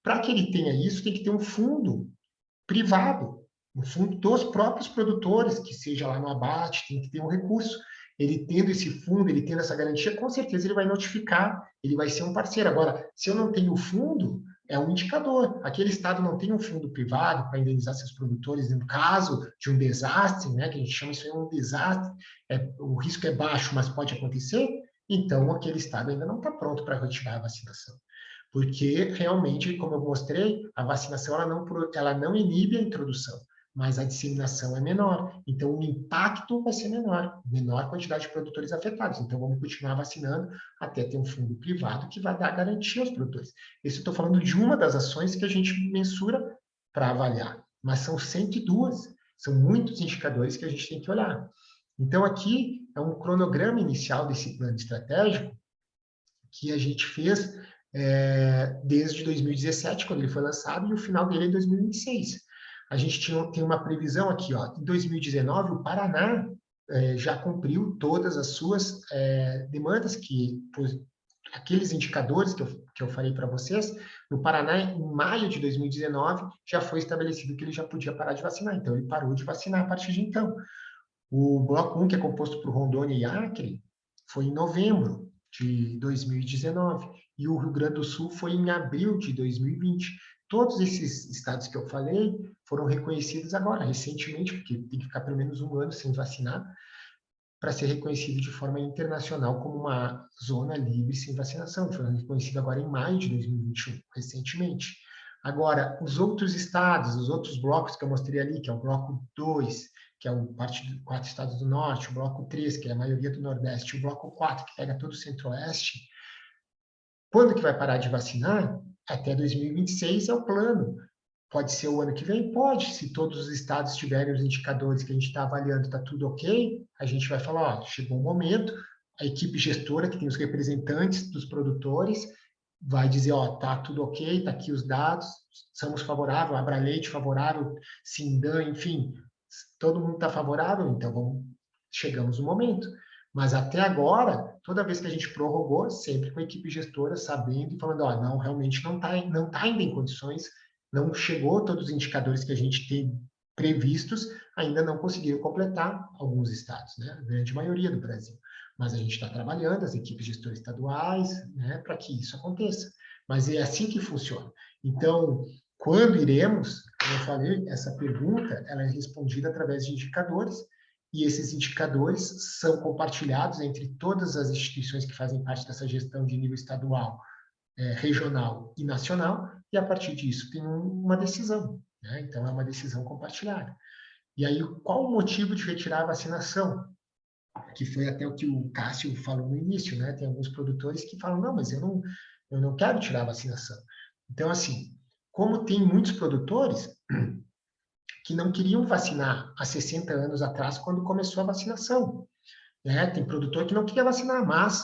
Para que ele tenha isso, tem que ter um fundo privado, um fundo dos próprios produtores, que seja lá no abate, tem que ter um recurso. Ele tendo esse fundo, ele tendo essa garantia, com certeza ele vai notificar, ele vai ser um parceiro. Agora, se eu não tenho o fundo, é um indicador. Aquele estado não tem um fundo privado para indenizar seus produtores no caso de um desastre, né, que a gente chama isso de um desastre, o risco é baixo, mas pode acontecer, então aquele estado ainda não está pronto para retirar a vacinação. Porque, realmente, como eu mostrei, a vacinação ela não inibe a introdução, mas a disseminação é menor. Então, o impacto vai ser menor quantidade de produtores afetados. Então, vamos continuar vacinando até ter um fundo privado que vai dar garantia aos produtores. Isso eu estou falando de uma das ações que a gente mensura para avaliar, mas são 102, são muitos indicadores que a gente tem que olhar. Então, aqui é um cronograma inicial desse plano estratégico que a gente fez desde 2017, quando ele foi lançado, e o final dele é 2026. A gente tem uma previsão aqui, ó, em 2019, o Paraná já cumpriu todas as suas demandas, aqueles indicadores que eu falei para vocês. No Paraná, em maio de 2019, já foi estabelecido que ele já podia parar de vacinar, então ele parou de vacinar a partir de então. O Bloco 1, que é composto por Rondônia e Acre, foi em novembro de 2019, e o Rio Grande do Sul foi em abril de 2020. Todos esses estados que eu falei foram reconhecidos agora, recentemente, porque tem que ficar pelo menos um ano sem vacinar, para ser reconhecido de forma internacional como uma zona livre sem vacinação. Foi reconhecido agora em maio de 2021, recentemente. Agora, os outros estados, os outros blocos que eu mostrei ali, que é o bloco 2, que é o parte de 4 estados do norte, o bloco 3, que é a maioria do nordeste, o bloco 4, que pega todo o centro-oeste, quando que vai parar de vacinar? Até 2026 é o plano. Pode ser o ano que vem? Pode. Se todos os estados tiverem os indicadores que a gente está avaliando, está tudo ok, a gente vai falar, ó, chegou o momento, a equipe gestora, que tem os representantes dos produtores, vai dizer, ó, tá tudo ok, tá aqui os dados, somos favoráveis, Abraleite favorável, Sindan, enfim, todo mundo está favorável, então vamos chegamos no momento. Mas até agora, toda vez que a gente prorrogou, sempre com a equipe gestora sabendo e falando, ó, não, realmente não tá ainda em condições, não chegou todos os indicadores que a gente tem previstos, ainda não conseguiram completar alguns estados, né? A grande maioria do Brasil. Mas a gente está trabalhando, as equipes gestoras estaduais, né, para que isso aconteça. Mas é assim que funciona. Então, quando iremos, como eu falei, essa pergunta ela é respondida através de indicadores, e esses indicadores são compartilhados entre todas as instituições que fazem parte dessa gestão de nível estadual, regional e nacional, e a partir disso tem uma decisão, né? Então, é uma decisão compartilhada. E aí, qual o motivo de retirar a vacinação? Que foi até o que o Cássio falou no início, né? Tem alguns produtores que falam, não, mas eu não quero tirar a vacinação. Então, assim, como tem muitos produtores que não queriam vacinar há 60 anos atrás, quando começou a vacinação, né? Tem produtor que não queria vacinar, mas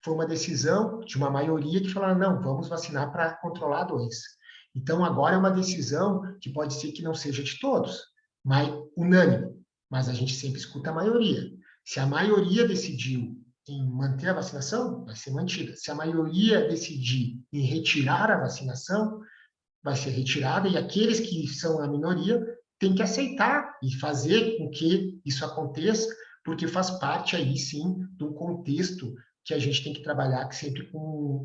foi uma decisão de uma maioria que falaram, não, vamos vacinar para controlar a doença. Então, agora é uma decisão que pode ser que não seja de todos, mas unânime, mas a gente sempre escuta a maioria. Se a maioria decidiu em manter a vacinação, vai ser mantida. Se a maioria decidir em retirar a vacinação, vai ser retirada, e aqueles que são a minoria têm que aceitar e fazer com que isso aconteça, porque faz parte aí, sim, do contexto que a gente tem que trabalhar sempre com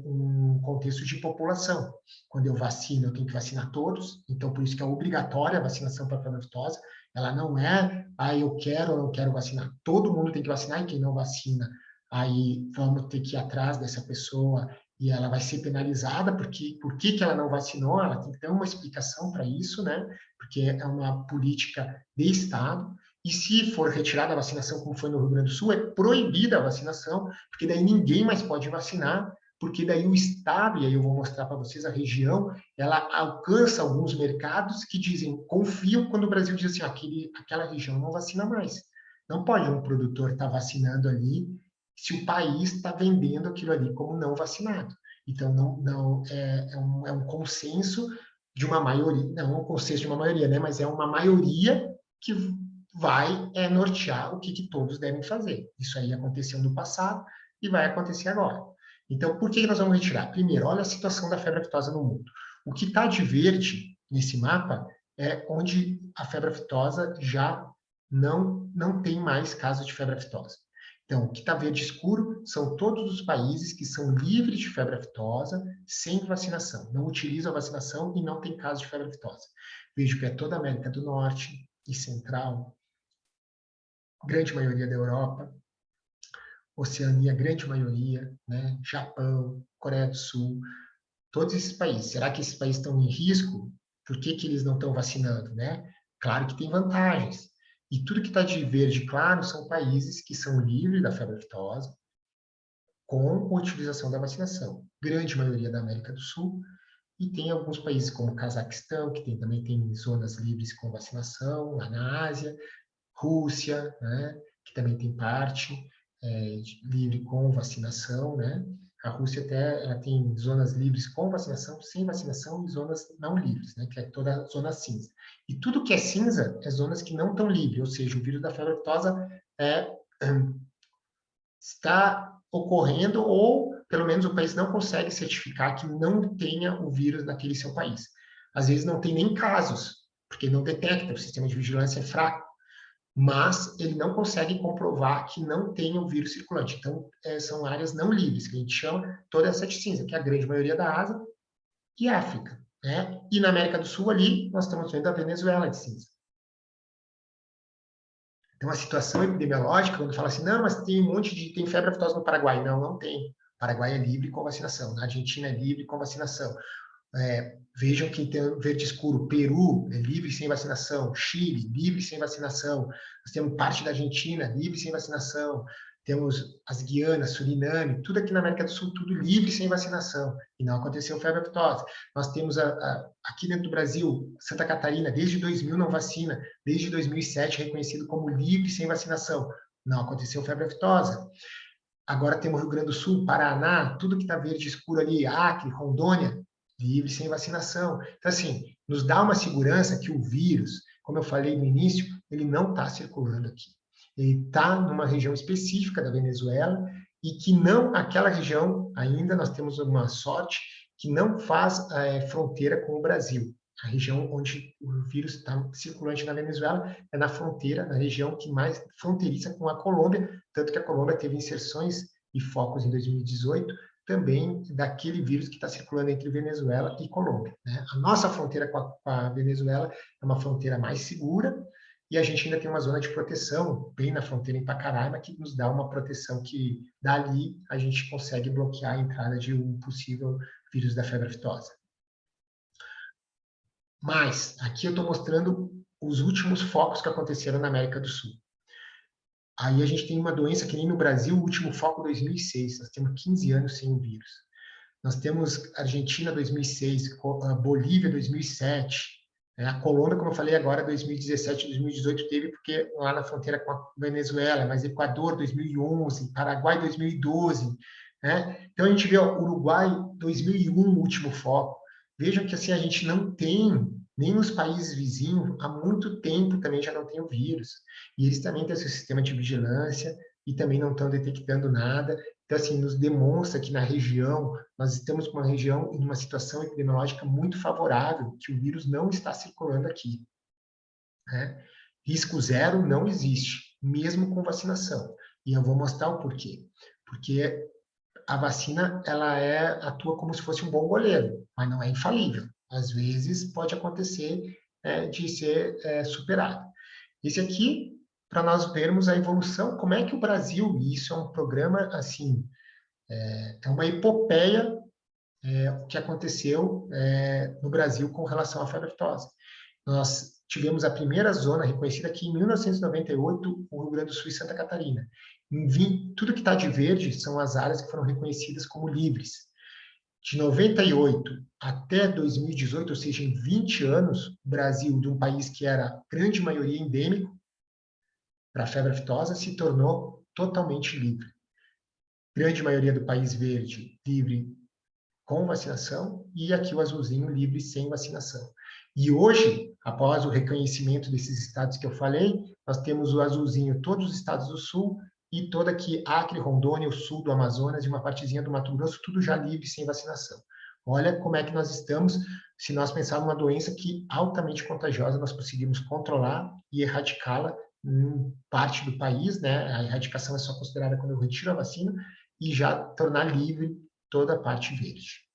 um contexto de população. Quando eu vacino, eu tenho que vacinar todos, então por isso que é obrigatória a vacinação para a febre aftosa. Ela não é, eu quero ou não quero vacinar. Todo mundo tem que vacinar, e quem não vacina, aí vamos ter que ir atrás dessa pessoa e ela vai ser penalizada, porque por que ela não vacinou? Ela tem que ter uma explicação para isso, né? Porque é uma política de Estado. E se for retirada a vacinação, como foi no Rio Grande do Sul, é proibida a vacinação, porque daí ninguém mais pode vacinar, porque daí o Estado, e aí eu vou mostrar para vocês a região, ela alcança alguns mercados que dizem, confiam quando o Brasil diz assim, aquela região não vacina mais. Não pode um produtor estar vacinando ali se o país está vendendo aquilo ali como não vacinado. Então, não é um consenso de uma maioria, não é um consenso de uma maioria, né? Mas é uma maioria que vai nortear o que todos devem fazer. Isso aí aconteceu no passado e vai acontecer agora. Então, por que nós vamos retirar? Primeiro, olha a situação da febre aftosa no mundo. O que está de verde nesse mapa é onde a febre aftosa já não tem mais casos de febre aftosa. Então, o que está verde escuro são todos os países que são livres de febre aftosa sem vacinação. Não utilizam a vacinação e não tem caso de febre aftosa. Vejo que é toda a América do Norte e Central, grande maioria da Europa, Oceania, grande maioria, né? Japão, Coreia do Sul, todos esses países. Será que esses países estão em risco? Por que eles não estão vacinando, né? Claro que tem vantagens. E tudo que está de verde claro são países que são livres da febre aftosa, com a utilização da vacinação. Grande maioria da América do Sul, e tem alguns países como o Cazaquistão, que também tem zonas livres com vacinação, lá na Ásia, Rússia, né, que também tem parte livre com vacinação, né? A Rússia até ela tem zonas livres com vacinação, sem vacinação, e zonas não livres, né? Que é toda a zona cinza. E tudo que é cinza é zonas que não estão livres, ou seja, o vírus da febre aftosa está ocorrendo, ou pelo menos o país não consegue certificar que não tenha o vírus naquele seu país. Às vezes não tem nem casos, porque não detecta, o sistema de vigilância é fraco, mas ele não consegue comprovar que não tem o vírus circulante. Então, são áreas não livres, que a gente chama toda essa de cinza, que é a grande maioria da Ásia e África, né? E na América do Sul, ali, nós estamos vendo a Venezuela de cinza. Então, a situação epidemiológica, quando fala assim, não, mas tem um monte de... tem febre aftosa no Paraguai. Não, não tem. O Paraguai é livre com vacinação. Na Argentina é livre com vacinação. Vejam que tem verde escuro, Peru é livre sem vacinação, Chile livre sem vacinação, nós temos parte da Argentina livre sem vacinação, temos as Guianas, Suriname, tudo aqui na América do Sul, tudo livre sem vacinação, e não aconteceu febre aftosa. Nós temos aqui dentro do Brasil, Santa Catarina, desde 2000 não vacina, desde 2007 reconhecido como livre sem vacinação, não aconteceu febre aftosa. Agora temos Rio Grande do Sul, Paraná, tudo que está verde escuro ali, Acre, Rondônia, livre sem vacinação. Então, assim, nos dá uma segurança que o vírus, como eu falei no início, ele não está circulando aqui. ele está numa região específica da Venezuela e que não, aquela região, ainda nós temos uma sorte, que não faz fronteira com o Brasil. A região onde o vírus está circulante na Venezuela é na fronteira, na região que mais fronteiriça com a Colômbia, tanto que a Colômbia teve inserções e focos em 2018, também daquele vírus que está circulando entre Venezuela e Colômbia, né? A nossa fronteira com a Venezuela é uma fronteira mais segura, e a gente ainda tem uma zona de proteção bem na fronteira em Pacaraima, que nos dá uma proteção que dali a gente consegue bloquear a entrada de um possível vírus da febre aftosa. Mas aqui eu estou mostrando os últimos focos que aconteceram na América do Sul. Aí a gente tem uma doença que nem no Brasil, o último foco 2006, nós temos 15 anos sem o vírus. Nós temos Argentina 2006, Bolívia 2007, a Colômbia, como eu falei agora, 2017, 2018 teve, porque lá na fronteira com a Venezuela, mas Equador 2011, Paraguai 2012, né? Então a gente vê Uruguai 2001, o último foco. Vejam que assim a gente não tem, nem nos países vizinhos, há muito tempo também já não tem o vírus. E eles também têm seu sistema de vigilância e também não estão detectando nada. Então, assim, nos demonstra que na região, nós estamos com uma região em uma situação epidemiológica muito favorável, que o vírus não está circulando aqui, né? Risco zero não existe, mesmo com vacinação. E eu vou mostrar o porquê. Porque a vacina, ela atua como se fosse um bom goleiro, mas não é infalível. Às vezes, pode acontecer de ser superado. Esse aqui, para nós vermos a evolução, como é que o Brasil, e isso é um programa, assim, é uma epopeia o que aconteceu no Brasil com relação à febre aftosa. Nós tivemos a primeira zona reconhecida aqui em 1998, o Rio Grande do Sul e Santa Catarina. Tudo que está de verde são as áreas que foram reconhecidas como livres. De 98 até 2018, ou seja, em 20 anos, o Brasil, de um país que era grande maioria endêmico para a febre aftosa, se tornou totalmente livre. Grande maioria do país verde livre com vacinação e aqui o azulzinho livre sem vacinação. E hoje, após o reconhecimento desses estados que eu falei, nós temos o azulzinho todos os estados do sul e toda aqui Acre, Rondônia, o sul do Amazonas e uma partezinha do Mato Grosso, tudo já livre sem vacinação. Olha como é que nós estamos, se nós pensarmos numa doença que altamente contagiosa, nós conseguimos controlar e erradicá-la em parte do país, né? A erradicação é só considerada quando eu retiro a vacina e já tornar livre toda a parte verde.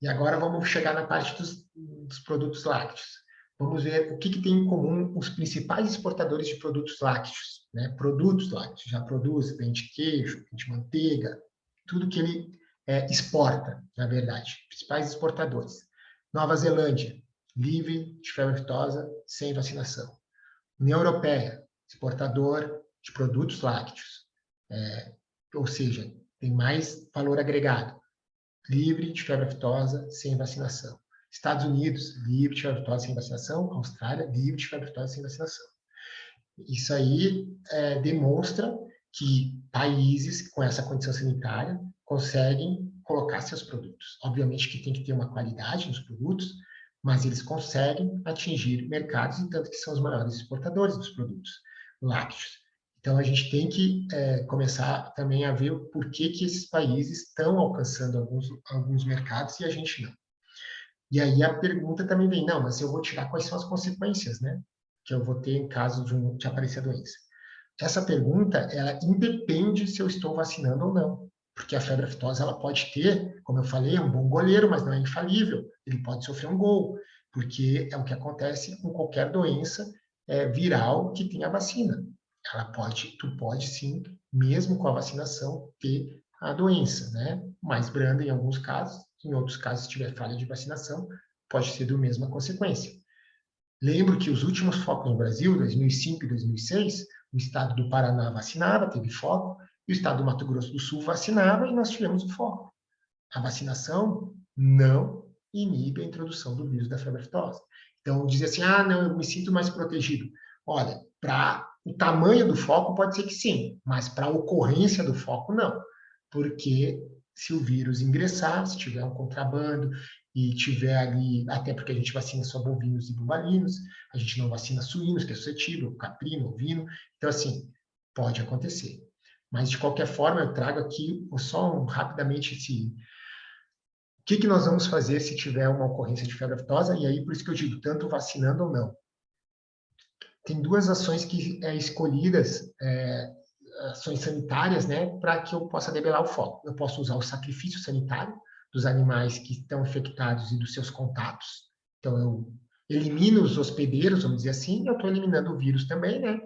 E agora vamos chegar na parte dos produtos lácteos. Vamos ver o que tem em comum os principais exportadores de produtos lácteos, né? Produtos lácteos, já produz, vende queijo, vende manteiga, tudo que ele exporta, na verdade. Principais exportadores. Nova Zelândia, livre de febre aftosa, sem vacinação. União Europeia, exportador de produtos lácteos. Ou seja, tem mais valor agregado. Livre de febre aftosa, sem vacinação. Estados Unidos, livre de febre aftosa, sem vacinação. Austrália, livre de febre aftosa, sem vacinação. Isso aí demonstra que países com essa condição sanitária conseguem colocar seus produtos. Obviamente que tem que ter uma qualidade nos produtos, mas eles conseguem atingir mercados, e tanto que são os maiores exportadores dos produtos lácteos. Então, a gente tem que começar também a ver o porquê que esses países estão alcançando alguns mercados e a gente não. E aí a pergunta também vem, não, mas eu vou tirar quais são as consequências, né? Que eu vou ter em caso de aparecer a doença. Essa pergunta, ela independe se eu estou vacinando ou não. Porque a febre aftosa, ela pode ter, como eu falei, um bom goleiro, mas não é infalível. Ele pode sofrer um gol, porque é o que acontece com qualquer doença viral que tenha vacina. Tu pode sim, mesmo com a vacinação, ter a doença, né? Mais branda em alguns casos, em outros casos, se tiver falha de vacinação, pode ser da mesma consequência. Lembro que os últimos focos no Brasil, 2005 e 2006, o estado do Paraná vacinava, teve foco, e o estado do Mato Grosso do Sul vacinava e nós tivemos o foco. A vacinação não inibe a introdução do vírus da febre aftosa. Então, dizer assim, não, eu me sinto mais protegido. Olha, para o tamanho do foco pode ser que sim, mas para a ocorrência do foco não. Porque se o vírus ingressar, se tiver um contrabando, e tiver ali, até porque a gente vacina só bovinos e bovalinos, a gente não vacina suínos, que é suscetível, caprino, ovino, então, assim, pode acontecer. Mas, de qualquer forma, eu trago aqui só rapidamente o que nós vamos fazer se tiver uma ocorrência de febre aftosa, e aí por isso que eu digo, tanto vacinando ou não. Tem duas ações que escolhidas, ações sanitárias, né, para que eu possa debelar o foco. Eu posso usar o sacrifício sanitário dos animais que estão infectados e dos seus contatos. Então, eu elimino os hospedeiros, vamos dizer assim, e eu estou eliminando o vírus também, né?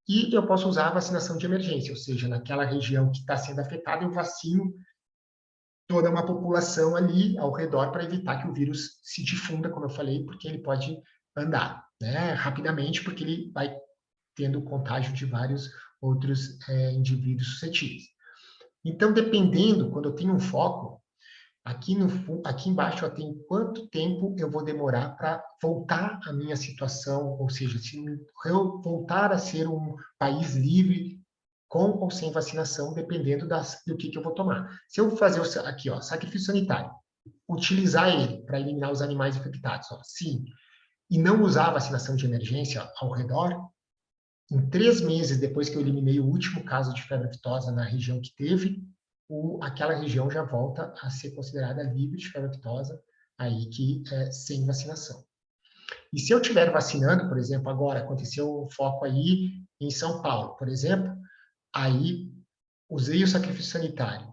E eu posso usar a vacinação de emergência, ou seja, naquela região que está sendo afetada, eu vacino toda uma população ali ao redor para evitar que o vírus se difunda, como eu falei, porque ele pode andar, né, rapidamente, porque ele vai tendo contágio de vários outros indivíduos suscetíveis. Então, dependendo, quando eu tenho um foco, aqui embaixo eu tenho quanto tempo eu vou demorar para voltar à minha situação, ou seja, se eu voltar a ser um país livre, com ou sem vacinação, dependendo do que eu vou tomar. Se eu fazer aqui, ó, sacrifício sanitário, utilizar ele para eliminar os animais infectados, ó, sim, e não usar a vacinação de emergência ao redor, em 3 meses depois que eu eliminei o último caso de febre aftosa na região que teve, aquela região já volta a ser considerada livre de febre aftosa, aí que sem vacinação. E se eu estiver vacinando, por exemplo, agora aconteceu um foco aí em São Paulo, por exemplo, aí usei o sacrifício sanitário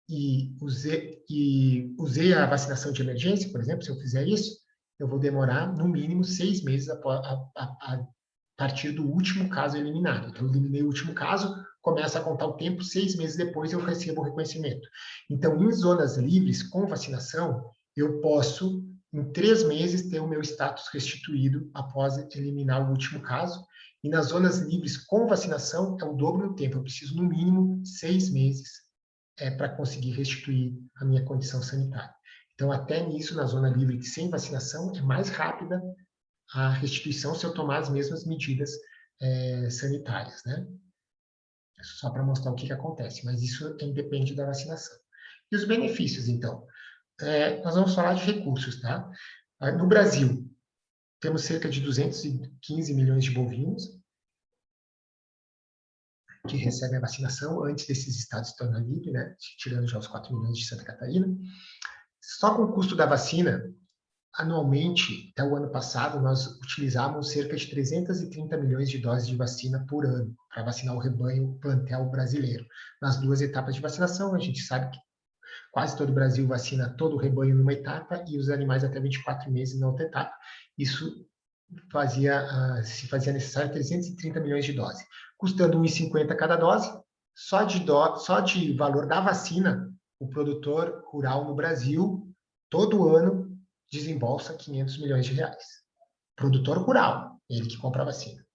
e usei a vacinação de emergência, por exemplo, se eu fizer isso, eu vou demorar no mínimo 6 meses a partir do último caso eliminado. Então, eu eliminei o último caso, começa a contar o tempo, 6 meses depois eu recebo o reconhecimento. Então, em zonas livres com vacinação, eu posso, em 3 meses, ter o meu status restituído após eliminar o último caso. E nas zonas livres com vacinação, é o dobro do tempo. Eu preciso, no mínimo, 6 meses para conseguir restituir a minha condição sanitária. Então, até nisso, na zona livre sem vacinação, é mais rápida a restituição se eu tomar as mesmas medidas sanitárias, né? Só para mostrar o que acontece, mas isso independe da vacinação. E os benefícios, então? Nós vamos falar de recursos, tá? No Brasil, temos cerca de 215 milhões de bovinos que recebem a vacinação antes desses estados se tornarem livres, né? Tirando já os 4 milhões de Santa Catarina. Só com o custo da vacina, anualmente, até o ano passado, nós utilizávamos cerca de 330 milhões de doses de vacina por ano para vacinar o rebanho plantel brasileiro. Nas 2 etapas de vacinação, a gente sabe que quase todo o Brasil vacina todo o rebanho numa etapa e os animais até 24 meses na outra etapa. Isso se fazia necessário 330 milhões de doses, custando R$ 1,50 cada dose. Só de valor da vacina, o produtor rural no Brasil, todo ano, desembolsa 500 milhões de reais. Produtor rural, ele que compra a vacina.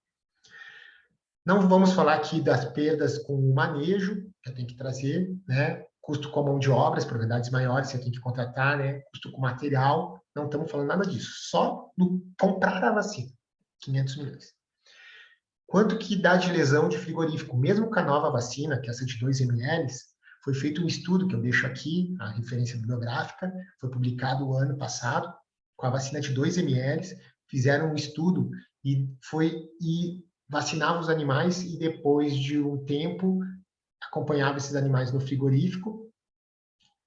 Não vamos falar aqui das perdas com o manejo, que eu tenho que trazer, né? Custo com mão de obras, propriedades maiores, você tem que contratar, né? Custo com material, não estamos falando nada disso. Só no comprar a vacina, 500 milhões. Quanto que dá de lesão de frigorífico? Mesmo com a nova vacina, que é essa de 2 ml, foi feito um estudo, que eu deixo aqui, a referência bibliográfica, foi publicado o ano passado, com a vacina de 2 ml, fizeram um estudo e vacinavam os animais e depois de um tempo acompanhava esses animais no frigorífico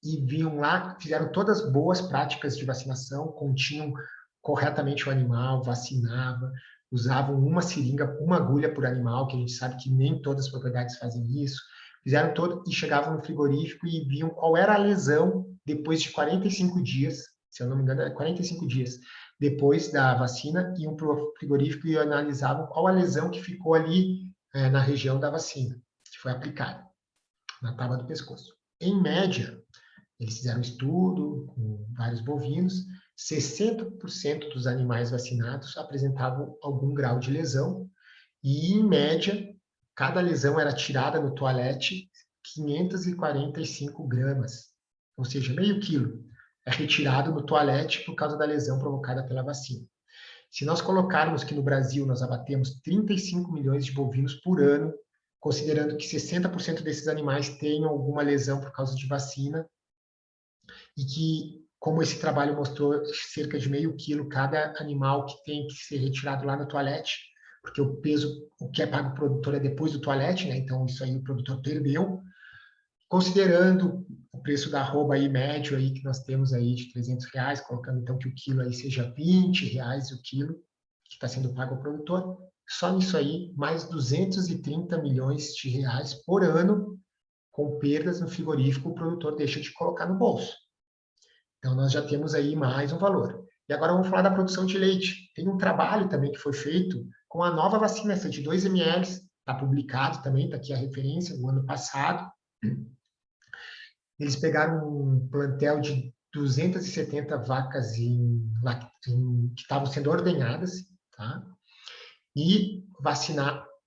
e viam lá, fizeram todas as boas práticas de vacinação, continham corretamente o animal, vacinava, usavam uma seringa, uma agulha por animal, que a gente sabe que nem todas as propriedades fazem isso, fizeram todo e chegavam no frigorífico e viam qual era a lesão depois de 45 dias, se eu não me engano, era 45 dias depois da vacina, iam para o frigorífico e analisavam qual a lesão que ficou ali na região da vacina, que foi aplicada, na tábua do pescoço. Em média, eles fizeram um estudo com vários bovinos, 60% dos animais vacinados apresentavam algum grau de lesão, e, em média, cada lesão era tirada no toalete 545 gramas, ou seja, meio quilo, é retirado no toalete por causa da lesão provocada pela vacina. Se nós colocarmos que no Brasil nós abatemos 35 milhões de bovinos por ano, considerando que 60% desses animais tenham alguma lesão por causa de vacina, e que como esse trabalho mostrou, cerca de meio quilo cada animal que tem que ser retirado lá no toalete, porque o peso, o que é pago para o produtor é depois do toalete, né? Então isso aí o produtor perdeu. Considerando o preço da arroba aí médio aí que nós temos aí de R$300, colocando então que o quilo aí seja R$20 o quilo que está sendo pago ao produtor, só nisso aí mais 230 milhões de reais por ano com perdas no frigorífico o produtor deixa de colocar no bolso. Então nós já temos aí mais um valor. E agora vamos falar da produção de leite. Tem um trabalho também que foi feito com a nova vacina, essa de 2 ml, está publicado também, está aqui a referência do ano passado. Eles pegaram um plantel de 270 vacas que estavam sendo ordenhadas, tá? E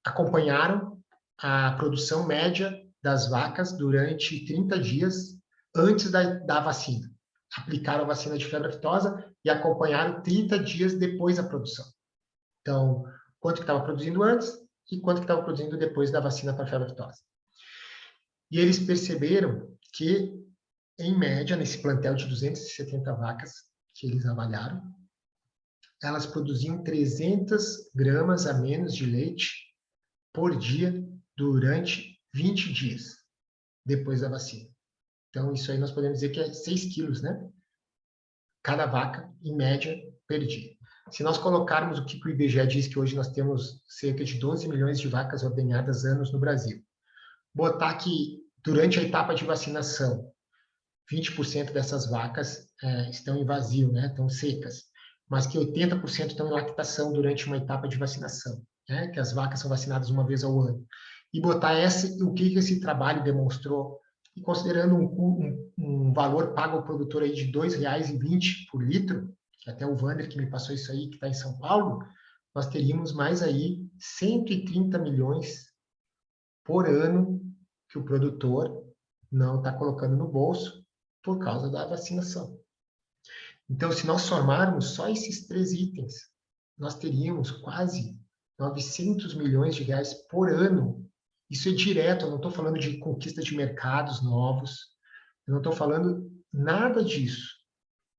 acompanharam a produção média das vacas durante 30 dias antes da vacina. Aplicaram a vacina de febre aftosa e acompanharam 30 dias depois da produção. Então, quanto que estava produzindo antes e quanto que estava produzindo depois da vacina para febre aftosa. E eles perceberam que, em média, nesse plantel de 270 vacas que eles avaliaram, elas produziam 300 gramas a menos de leite por dia durante 20 dias depois da vacina. Então, isso aí nós podemos dizer que é 6 quilos, né? Cada vaca, em média, per dia. Se nós colocarmos o que o IBGE diz que hoje nós temos cerca de 12 milhões de vacas ordenhadas anos no Brasil, botar que durante a etapa de vacinação, 20% dessas vacas estão em vazio, né? Estão secas, mas que 80% estão em lactação durante uma etapa de vacinação, né? Que as vacas são vacinadas uma vez ao ano. E botar o que esse trabalho demonstrou, e considerando um valor pago ao produtor aí de R$ 2,20 por litro, que até o Wander que me passou isso aí, que está em São Paulo, nós teríamos mais aí 130 milhões por ano que o produtor não está colocando no bolso por causa da vacinação. Então, se nós somarmos só esses 3 itens, nós teríamos quase 900 milhões de reais por ano. Isso é direto, eu não estou falando de conquista de mercados novos, eu não estou falando nada disso.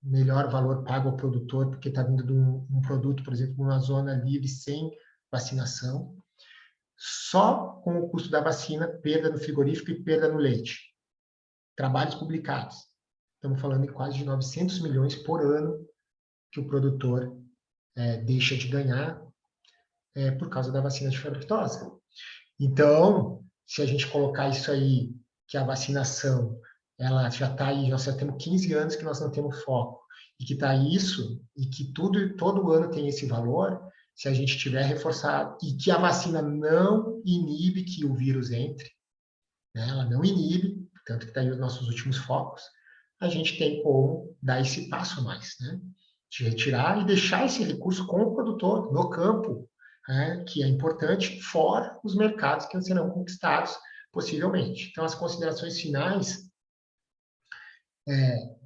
Melhor valor pago ao produtor, porque está vindo de um produto, por exemplo, numa zona livre, sem vacinação. Só com o custo da vacina, perda no frigorífico e perda no leite. Trabalhos publicados. Estamos falando em quase de 900 milhões por ano que o produtor deixa de ganhar por causa da vacina de febre aftosa. Então, se a gente colocar isso aí, que a vacinação, ela já está aí, nós já temos 15 anos que nós não temos foco, e que está isso, e que todo ano tem esse valor, se a gente tiver reforçado, e que a vacina não inibe que o vírus entre, né? Ela não inibe, tanto que está aí os nossos últimos focos, a gente tem como dar esse passo a mais, né? De retirar e deixar esse recurso com o produtor, no campo, que é importante, fora os mercados que serão conquistados, possivelmente. Então, as considerações finais,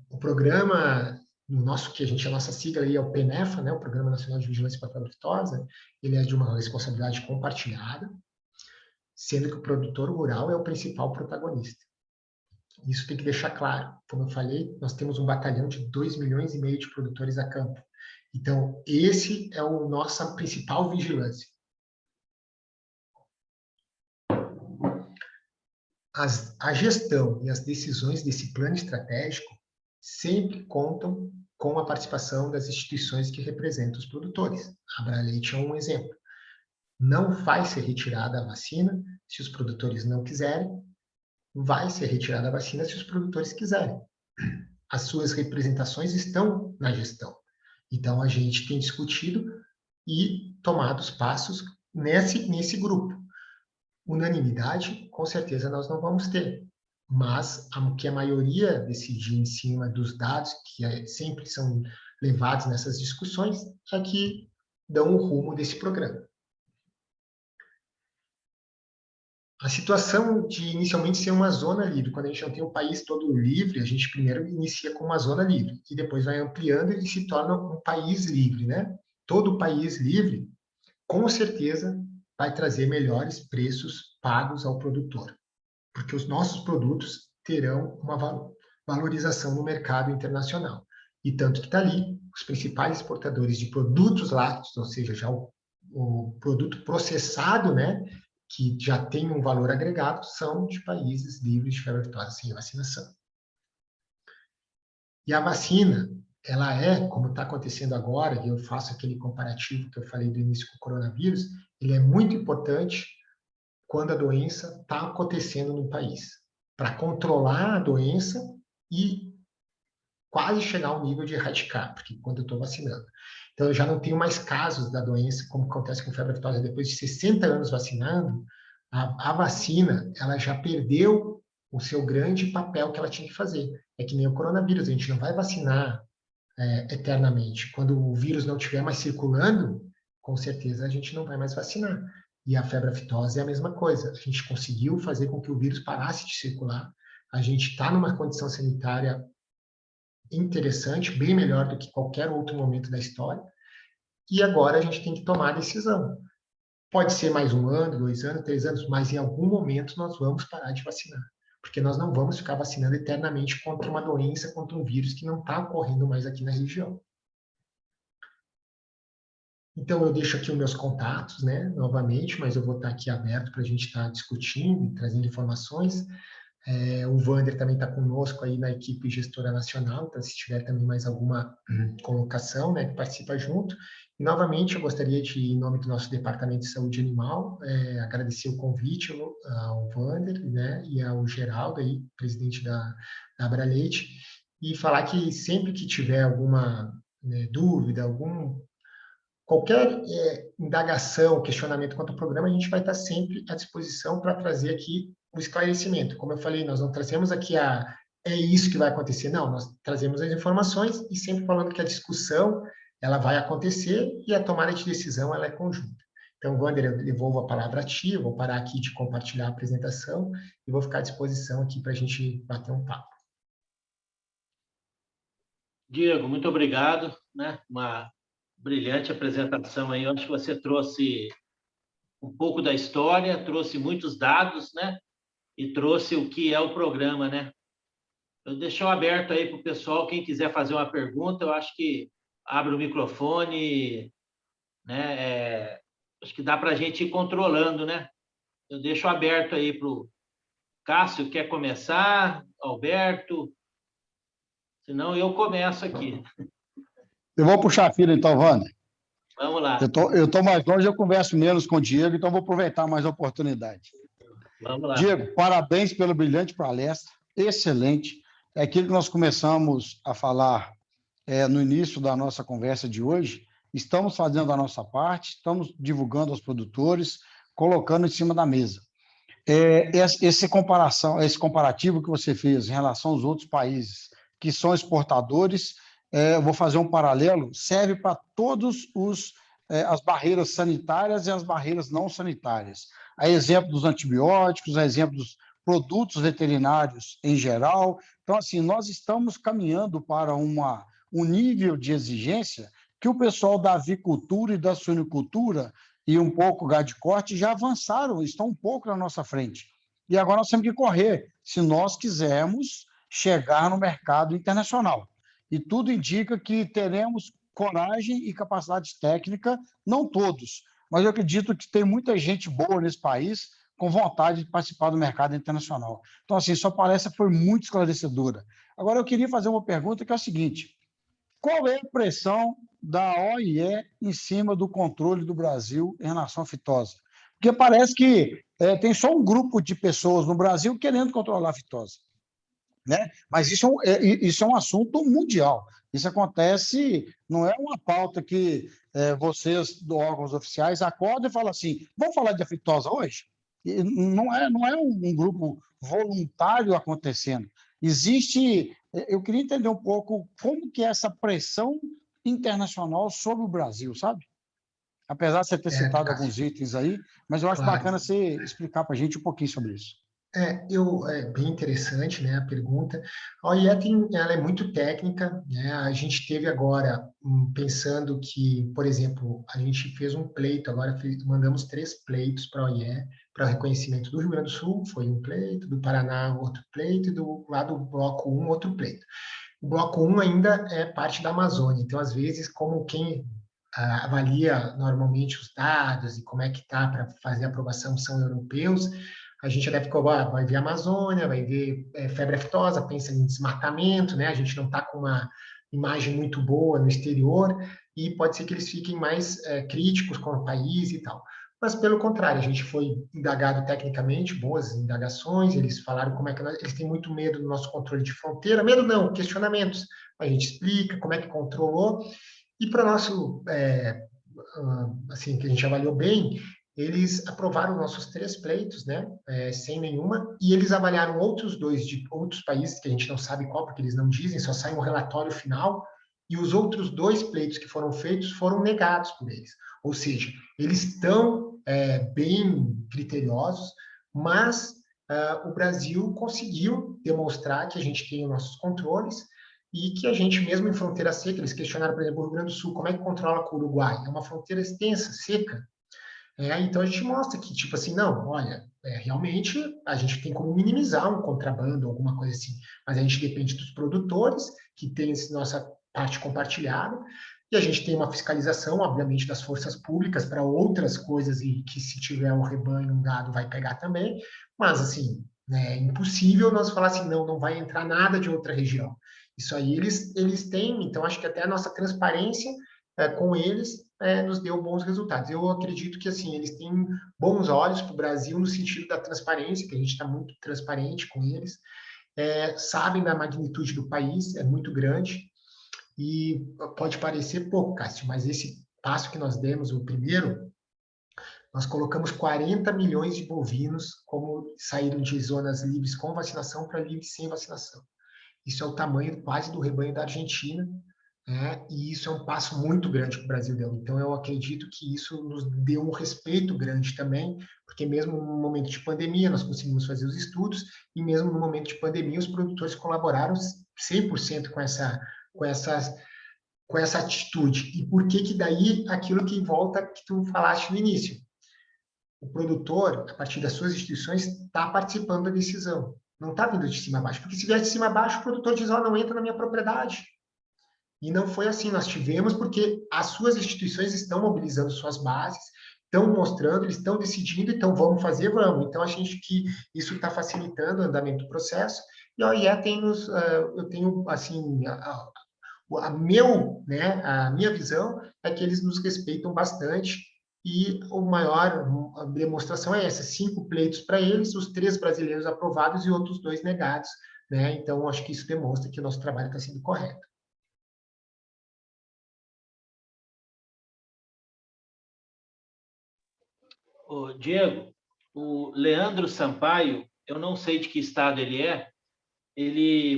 o programa, a nossa sigla aí é o PNEFA, né, o Programa Nacional de Vigilância para a Febre aftosa, ele é de uma responsabilidade compartilhada, sendo que o produtor rural é o principal protagonista. Isso tem que deixar claro. Como eu falei, nós temos um batalhão de 2,5 milhões de produtores a campo. Então, esse é a nossa principal vigilância. A gestão e as decisões desse plano estratégico sempre contam com a participação das instituições que representam os produtores. A Abraleite é um exemplo. Não vai ser retirada a vacina se os produtores não quiserem, vai ser retirada a vacina se os produtores quiserem. As suas representações estão na gestão. Então, a gente tem discutido e tomado os passos nesse grupo. Unanimidade, com certeza, nós não vamos ter. Mas o que a maioria decidir em cima dos dados, que sempre são levados nessas discussões, é que dão o rumo desse programa. A situação de inicialmente ser uma zona livre, quando a gente não tem o país todo livre, a gente primeiro inicia com uma zona livre, e depois vai ampliando e se torna um país livre, né? Todo país livre, com certeza, vai trazer melhores preços pagos ao produtor, porque os nossos produtos terão uma valorização no mercado internacional. E tanto que está ali, os principais exportadores de produtos lácteos, ou seja, já o produto processado, né, que já tem um valor agregado, são de países livres de febre aftosa sem vacinação. E a vacina, ela é, como está acontecendo agora, e eu faço aquele comparativo que eu falei do início com o coronavírus, ele é muito importante quando a doença está acontecendo no país, para controlar a doença e quase chegar ao nível de erradicar, porque quando eu estou vacinando. Então, eu já não tenho mais casos da doença, como acontece com febre aftosa. Depois de 60 anos vacinando, a vacina, ela já perdeu o seu grande papel que ela tinha que fazer. É que nem o coronavírus, a gente não vai vacinar eternamente. Quando o vírus não estiver mais circulando, com certeza a gente não vai mais vacinar. E a febre aftosa é a mesma coisa. A gente conseguiu fazer com que o vírus parasse de circular. A gente está numa condição sanitária interessante, bem melhor do que qualquer outro momento da história. E agora a gente tem que tomar a decisão. Pode ser mais 1 ano, 2 anos, 3 anos, mas em algum momento nós vamos parar de vacinar. Porque nós não vamos ficar vacinando eternamente contra uma doença, contra um vírus que não está ocorrendo mais aqui na região. Então, eu deixo aqui os meus contatos, né, novamente, mas eu vou estar aqui aberto para a gente estar discutindo e trazendo informações. O Wander também está conosco aí na equipe gestora nacional, então se tiver também mais alguma colocação, né, que participa junto. E, novamente, eu gostaria de, em nome do nosso Departamento de Saúde Animal, agradecer o convite ao Wander, né, e ao Geraldo, aí, presidente da Abraleite, e falar que sempre que tiver alguma dúvida, qualquer indagação, questionamento quanto ao programa, a gente vai estar sempre à disposição para trazer aqui o esclarecimento. Como eu falei, nós não trazemos aqui é isso que vai acontecer, não, nós trazemos as informações e sempre falando que a discussão ela vai acontecer e a tomada de decisão ela é conjunta. Então, Wander, eu devolvo a palavra a ti, eu vou parar aqui de compartilhar a apresentação e vou ficar à disposição aqui para a gente bater um papo. Diego, muito obrigado, né? Uma brilhante apresentação aí. Eu acho que você trouxe um pouco da história, trouxe muitos dados, né? E trouxe o que é o programa, né? Eu deixo aberto aí para o pessoal, quem quiser fazer uma pergunta, eu acho que abre o microfone, né? Acho que dá para a gente ir controlando, né? Eu deixo aberto aí para o Cássio, quer começar? Alberto? Senão eu começo aqui. Eu vou puxar a fila então, Wander. Vamos lá. Eu estou mais longe, eu converso menos com o Diego, então vou aproveitar mais a oportunidade. Vamos lá. Diego, parabéns pela brilhante palestra, excelente. É aquilo que nós começamos a falar no início da nossa conversa de hoje. Estamos fazendo a nossa parte, estamos divulgando aos produtores, colocando em cima da mesa. Esse comparativo que você fez em relação aos outros países que são exportadores, eu vou fazer um paralelo, serve para todos as barreiras sanitárias e as barreiras não sanitárias. A exemplo dos antibióticos, a exemplo dos produtos veterinários em geral. Então, assim, nós estamos caminhando para um nível de exigência que o pessoal da avicultura e da suinicultura e um pouco gado de corte já avançaram, estão um pouco na nossa frente. E agora nós temos que correr, se nós quisermos chegar no mercado internacional. E tudo indica que teremos coragem e capacidade técnica, não todos, mas eu acredito que tem muita gente boa nesse país com vontade de participar do mercado internacional. Então, assim, sua palestra foi muito esclarecedora. Agora, eu queria fazer uma pergunta que é a seguinte: qual é a pressão da OIE em cima do controle do Brasil em relação à fitose? Porque parece que tem só um grupo de pessoas no Brasil querendo controlar a fitose, né? Mas isso é um assunto mundial. Isso acontece, não é uma pauta que vocês, do órgãos oficiais, acordam e falam assim, vamos falar de aftosa hoje? Não é um grupo voluntário acontecendo. Existe... Eu queria entender um pouco como que é essa pressão internacional sobre o Brasil, sabe? Apesar de você ter citado alguns itens aí, mas eu acho bacana você explicar para a gente um pouquinho sobre isso. É bem interessante, né, a pergunta. A OIE ela é muito técnica, né? A gente teve agora, pensando que, por exemplo, a gente fez um pleito, agora mandamos 3 pleitos para a OIE, para o reconhecimento do Rio Grande do Sul, foi um pleito, do Paraná, outro pleito, e do lado do Bloco 1, outro pleito. O bloco 1 ainda é parte da Amazônia, então, às vezes, como quem avalia normalmente os dados e como é que está para fazer a aprovação são europeus, a gente deve vai ver a Amazônia, vai ver febre aftosa, pensa em desmatamento, né? A gente não está com uma imagem muito boa no exterior e pode ser que eles fiquem mais críticos com o país e tal. Mas, pelo contrário, a gente foi indagado tecnicamente, boas indagações, eles falaram como é que eles têm muito medo do nosso controle de fronteira, medo não, questionamentos, a gente explica como é que controlou, e para o nosso, assim, que a gente avaliou bem, eles aprovaram nossos 3 pleitos, né, sem nenhuma, e eles avaliaram outros 2 de outros países, que a gente não sabe qual, porque eles não dizem, só sai um relatório final, e os outros 2 pleitos que foram feitos foram negados por eles. Ou seja, eles estão bem criteriosos, mas o Brasil conseguiu demonstrar que a gente tem os nossos controles e que a gente, mesmo em fronteira seca, eles questionaram, por exemplo, o Rio Grande do Sul, como é que controla com o Uruguai? É uma fronteira extensa, seca. Então a gente mostra que, tipo assim, não, olha, realmente a gente tem como minimizar um contrabando, alguma coisa assim, mas a gente depende dos produtores, que tem nossa parte compartilhada, e a gente tem uma fiscalização, obviamente, das forças públicas para outras coisas, e que se tiver um rebanho, um gado, vai pegar também, mas, assim, é impossível nós falar assim, não, não vai entrar nada de outra região. Isso aí eles têm, então acho que até a nossa transparência com eles nos deu bons resultados. Eu acredito que, assim, eles têm bons olhos para o Brasil no sentido da transparência, que a gente está muito transparente com eles, sabem da magnitude do país, é muito grande, e pode parecer pouco, Cássio, mas esse passo que nós demos, o primeiro, nós colocamos 40 milhões de bovinos como saíram de zonas livres com vacinação para livres sem vacinação. Isso é o tamanho quase do rebanho da Argentina, e isso é um passo muito grande que o Brasil deu. Então, eu acredito que isso nos deu um respeito grande também, porque mesmo no momento de pandemia, nós conseguimos fazer os estudos, e mesmo no momento de pandemia, os produtores colaboraram 100% com essa atitude. E por que daí aquilo que volta que tu falaste no início? O produtor, a partir das suas instituições, está participando da decisão. Não está vindo de cima a baixo. Porque se vier de cima a baixo, o produtor diz, não entra na minha propriedade. E não foi assim. Nós tivemos porque as suas instituições estão mobilizando suas bases, estão mostrando, eles estão decidindo, então vamos fazer, vamos. Então, a gente que isso está facilitando o andamento do processo. E a OIE tem eu tenho, assim, a minha visão é que eles nos respeitam bastante, e a maior demonstração é essa: 5 pleitos para eles, os 3 brasileiros aprovados e outros 2 negados, né? Então, acho que isso demonstra que o nosso trabalho está sendo correto. Diego, o Leandro Sampaio, eu não sei de que estado ele é,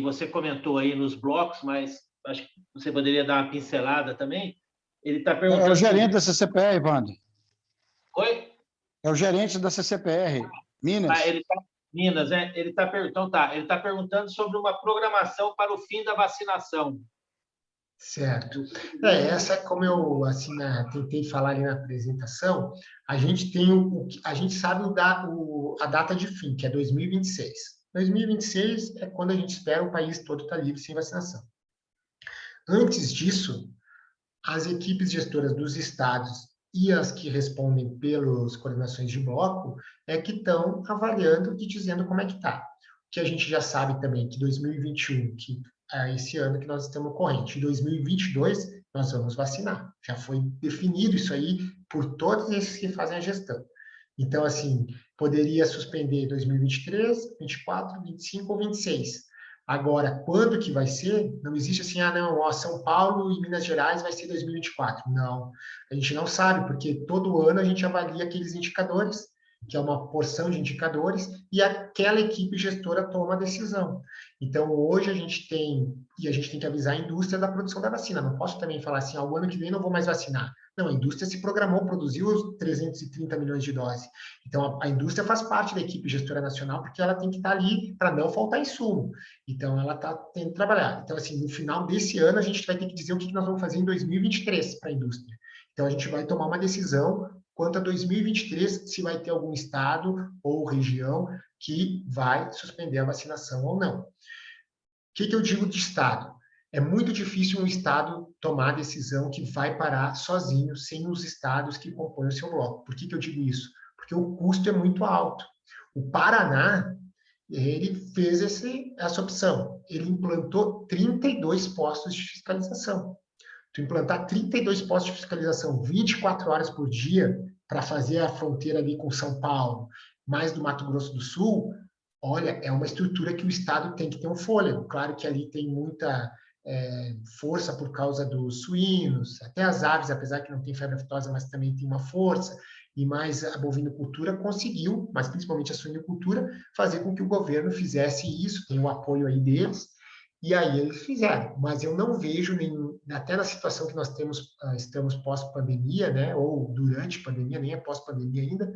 você comentou aí nos blocos, mas acho que você poderia dar uma pincelada também. Ele está perguntando... É o gerente da CCPR, Wander. Oi? É o gerente da CCPR, Minas. Ele está Minas, né? Ele está perguntando sobre uma programação para o fim da vacinação. Certo. Essa é como eu assim, tentei falar ali na apresentação, a gente tem a gente sabe a data de fim, que é 2026. 2026 é quando a gente espera o país todo estar livre sem vacinação. Antes disso, as equipes gestoras dos estados e as que respondem pelas coordenações de bloco que estão avaliando e dizendo como é que está. O que a gente já sabe também que 2021, que esse ano que nós estamos corrente. Em 2022, nós vamos vacinar. Já foi definido isso aí por todos esses que fazem a gestão. Então, assim, poderia suspender 2023, 24, 25 ou 26. Agora, quando que vai ser? Não existe assim, São Paulo e Minas Gerais vai ser 2024. Não, a gente não sabe, porque todo ano a gente avalia aqueles indicadores, que é uma porção de indicadores, e aquela equipe gestora toma a decisão. Então, hoje a gente tem que avisar a indústria da produção da vacina. Não posso também falar assim, o ano que vem não vou mais vacinar. Não, a indústria se programou, produziu os 330 milhões de doses. Então, a indústria faz parte da equipe gestora nacional, porque ela tem que estar ali para não faltar insumo. Então, ela está tendo que trabalhar. Então, assim, no final desse ano, a gente vai ter que dizer o que nós vamos fazer em 2023 para a indústria. Então, a gente vai tomar uma decisão quanto a 2023, se vai ter algum estado ou região que vai suspender a vacinação ou não. O que eu digo de estado? É muito difícil um Estado tomar a decisão que vai parar sozinho, sem os estados que compõem o seu bloco. Por que eu digo isso? Porque o custo é muito alto. O Paraná, ele fez essa opção. Ele implantou 32 postos de fiscalização. Tu implantar 32 postos de fiscalização 24 horas por dia para fazer a fronteira ali com São Paulo, mais do Mato Grosso do Sul, olha, é uma estrutura que o Estado tem que ter um fôlego. Claro que ali tem muita força por causa dos suínos, até as aves, apesar que não tem febre aftosa, mas também tem uma força, e mais a bovinocultura conseguiu, mas principalmente a suinocultura, fazer com que o governo fizesse isso, tem o apoio aí deles, e aí eles fizeram. Mas eu não vejo nenhum, até na situação que nós estamos pós-pandemia, né, ou durante pandemia, nem é pós-pandemia ainda,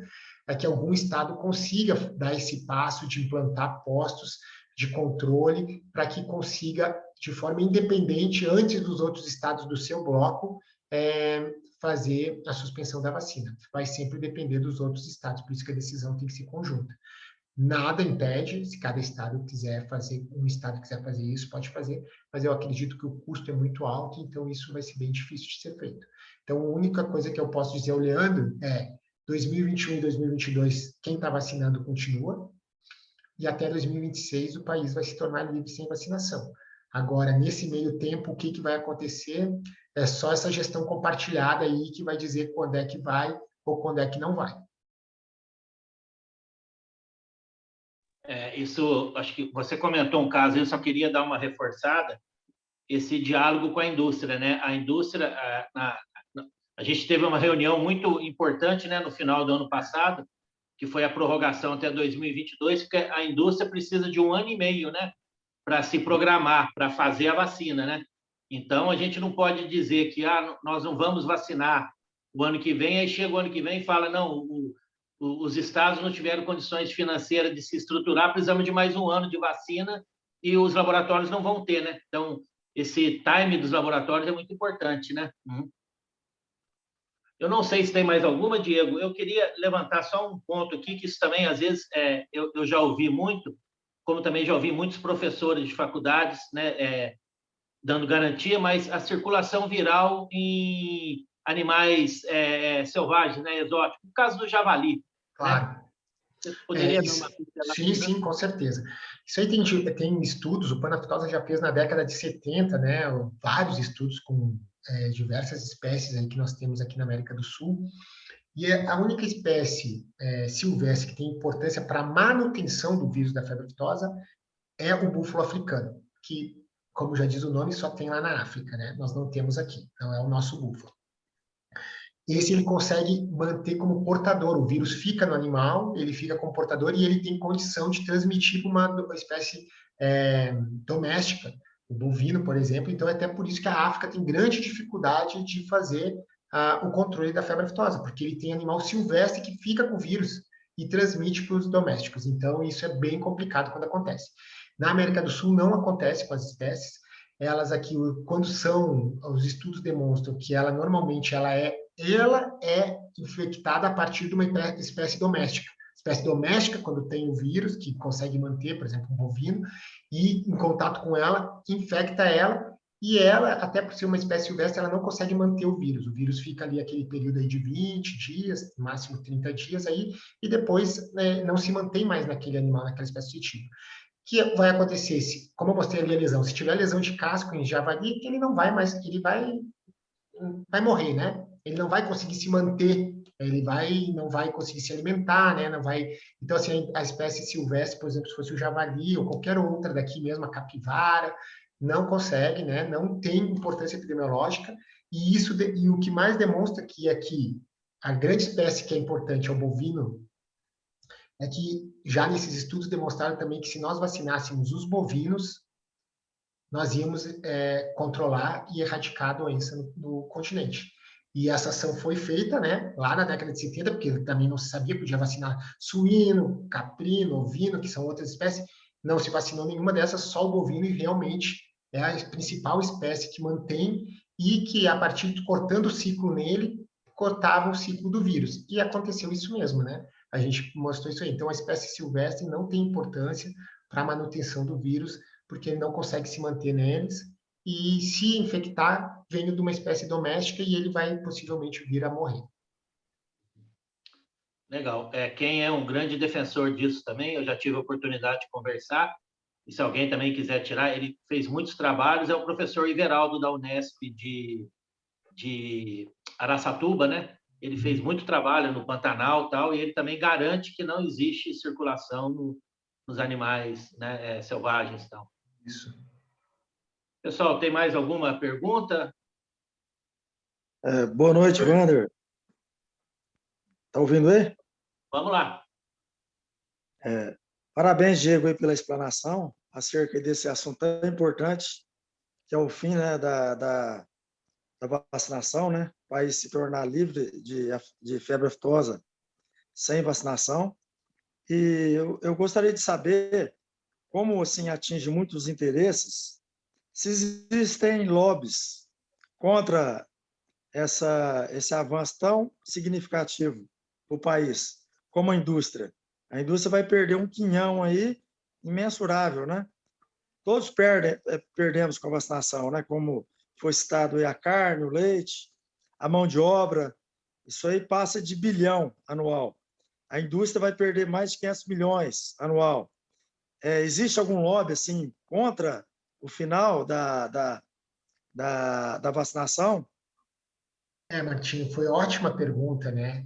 é que algum estado consiga dar esse passo de implantar postos de controle para que consiga, de forma independente, antes dos outros estados do seu bloco, fazer a suspensão da vacina. Vai sempre depender dos outros estados, por isso que a decisão tem que ser conjunta. Nada impede, se cada estado quiser fazer, um estado quiser fazer isso, pode fazer, mas eu acredito que o custo é muito alto, então isso vai ser bem difícil de ser feito. Então, a única coisa que eu posso dizer ao Leandro é 2021 e 2022, quem está vacinando continua, e até 2026 o país vai se tornar livre sem vacinação. Agora, nesse meio tempo, o que vai acontecer? É só essa gestão compartilhada aí que vai dizer quando é que vai ou quando é que não vai. Isso, acho que você comentou um caso, eu só queria dar uma reforçada, esse diálogo com a indústria, né? A indústria, a gente teve uma reunião muito importante, né, no final do ano passado, que foi a prorrogação até 2022, porque a indústria precisa de 1 ano e meio, né, para se programar, para fazer a vacina, né? Então, a gente não pode dizer que nós não vamos vacinar o ano que vem, aí chega o ano que vem e fala, não, os estados não tiveram condições financeiras de se estruturar, precisamos de mais 1 ano de vacina e os laboratórios não vão ter, né? Então, esse time dos laboratórios é muito importante, né? Eu não sei se tem mais alguma, Diego. Eu queria levantar só um ponto aqui, que isso também, às vezes, eu já ouvi muito, como também já ouvi muitos professores de faculdades, né, dando garantia, mas a circulação viral em animais selvagens, né, exóticos, no caso do javali. Claro. Né? Você poderia dar uma pincelada? Sim, com certeza. Isso aí tem estudos, o Panaftosa já fez na década de 70, né, vários estudos com diversas espécies aí que nós temos aqui na América do Sul, e a única espécie silvestre que tem importância para a manutenção do vírus da febre aftosa é o búfalo africano, que, como já diz o nome, só tem lá na África, né? Nós não temos aqui, não é o nosso búfalo. Esse ele consegue manter como portador, o vírus fica no animal, ele fica como portador e ele tem condição de transmitir para uma espécie doméstica, o bovino, por exemplo. Então, é até por isso que a África tem grande dificuldade de fazer o controle da febre aftosa, porque ele tem animal silvestre que fica com o vírus e transmite para os domésticos. Então, isso é bem complicado quando acontece. Na América do Sul não acontece com as espécies. Elas aqui, quando os estudos demonstram que ela normalmente ela é infectada a partir de uma espécie doméstica. Espécie doméstica, quando tem o vírus, que consegue manter, por exemplo, um bovino, e em contato com ela, infecta ela, e ela, até por ser uma espécie silvestre, ela não consegue manter o vírus. O vírus fica ali aquele período aí de 20 dias, máximo 30 dias aí, e depois não se mantém mais naquele animal, naquela espécie de tipo. O que vai acontecer? Como eu mostrei ali a lesão, se tiver lesão de casco em javali, ele não vai mais, ele vai morrer, né? Ele não vai conseguir se manter, não vai conseguir se alimentar, né? Não vai. Então, assim, a espécie silvestre, por exemplo, se fosse o javali ou qualquer outra daqui mesmo, a capivara, não consegue, né? Não tem importância epidemiológica. E o que mais demonstra que aqui a grande espécie que é importante é o bovino, é que já nesses estudos demonstraram também que se nós vacinássemos os bovinos, nós íamos controlar e erradicar a doença no continente. E essa ação foi feita, né, lá na década de 70, porque também não se sabia, podia vacinar suíno, caprino, ovino, que são outras espécies, não se vacinou nenhuma dessas, só o bovino, e realmente é a principal espécie que mantém, e que a partir de cortando o ciclo nele, cortava o ciclo do vírus. E aconteceu isso mesmo, né? A gente mostrou isso aí. Então, a espécie silvestre não tem importância para a manutenção do vírus, porque ele não consegue se manter neles, e se infectar, vem de uma espécie doméstica e ele vai possivelmente vir a morrer. Legal. Quem é um grande defensor disso também, eu já tive a oportunidade de conversar, e se alguém também quiser tirar, ele fez muitos trabalhos, é o professor Iveraldo da Unesp de Araçatuba, né? Ele fez muito trabalho no Pantanal tal, e ele também garante que não existe circulação nos animais, né, selvagens tal. Isso. Pessoal, tem mais alguma pergunta? Boa noite, Wander. Está ouvindo aí? Vamos lá. Parabéns, Diego, aí, pela explanação acerca desse assunto tão importante, que é o fim, né, da vacinação, né? O país se tornar livre de febre aftosa sem vacinação. E eu gostaria de saber como assim atinge muitos interesses, se existem lobbies contra esse avanço tão significativo para o país, como a indústria. A indústria vai perder um quinhão aí imensurável, né? Todos perdemos com a vacinação, né? Como foi citado aí a carne, o leite, a mão de obra, isso aí passa de bilhão anual. A indústria vai perder mais de 500 milhões anual. Existe algum lobby assim contra o final da vacinação? Martinho, foi ótima pergunta, né?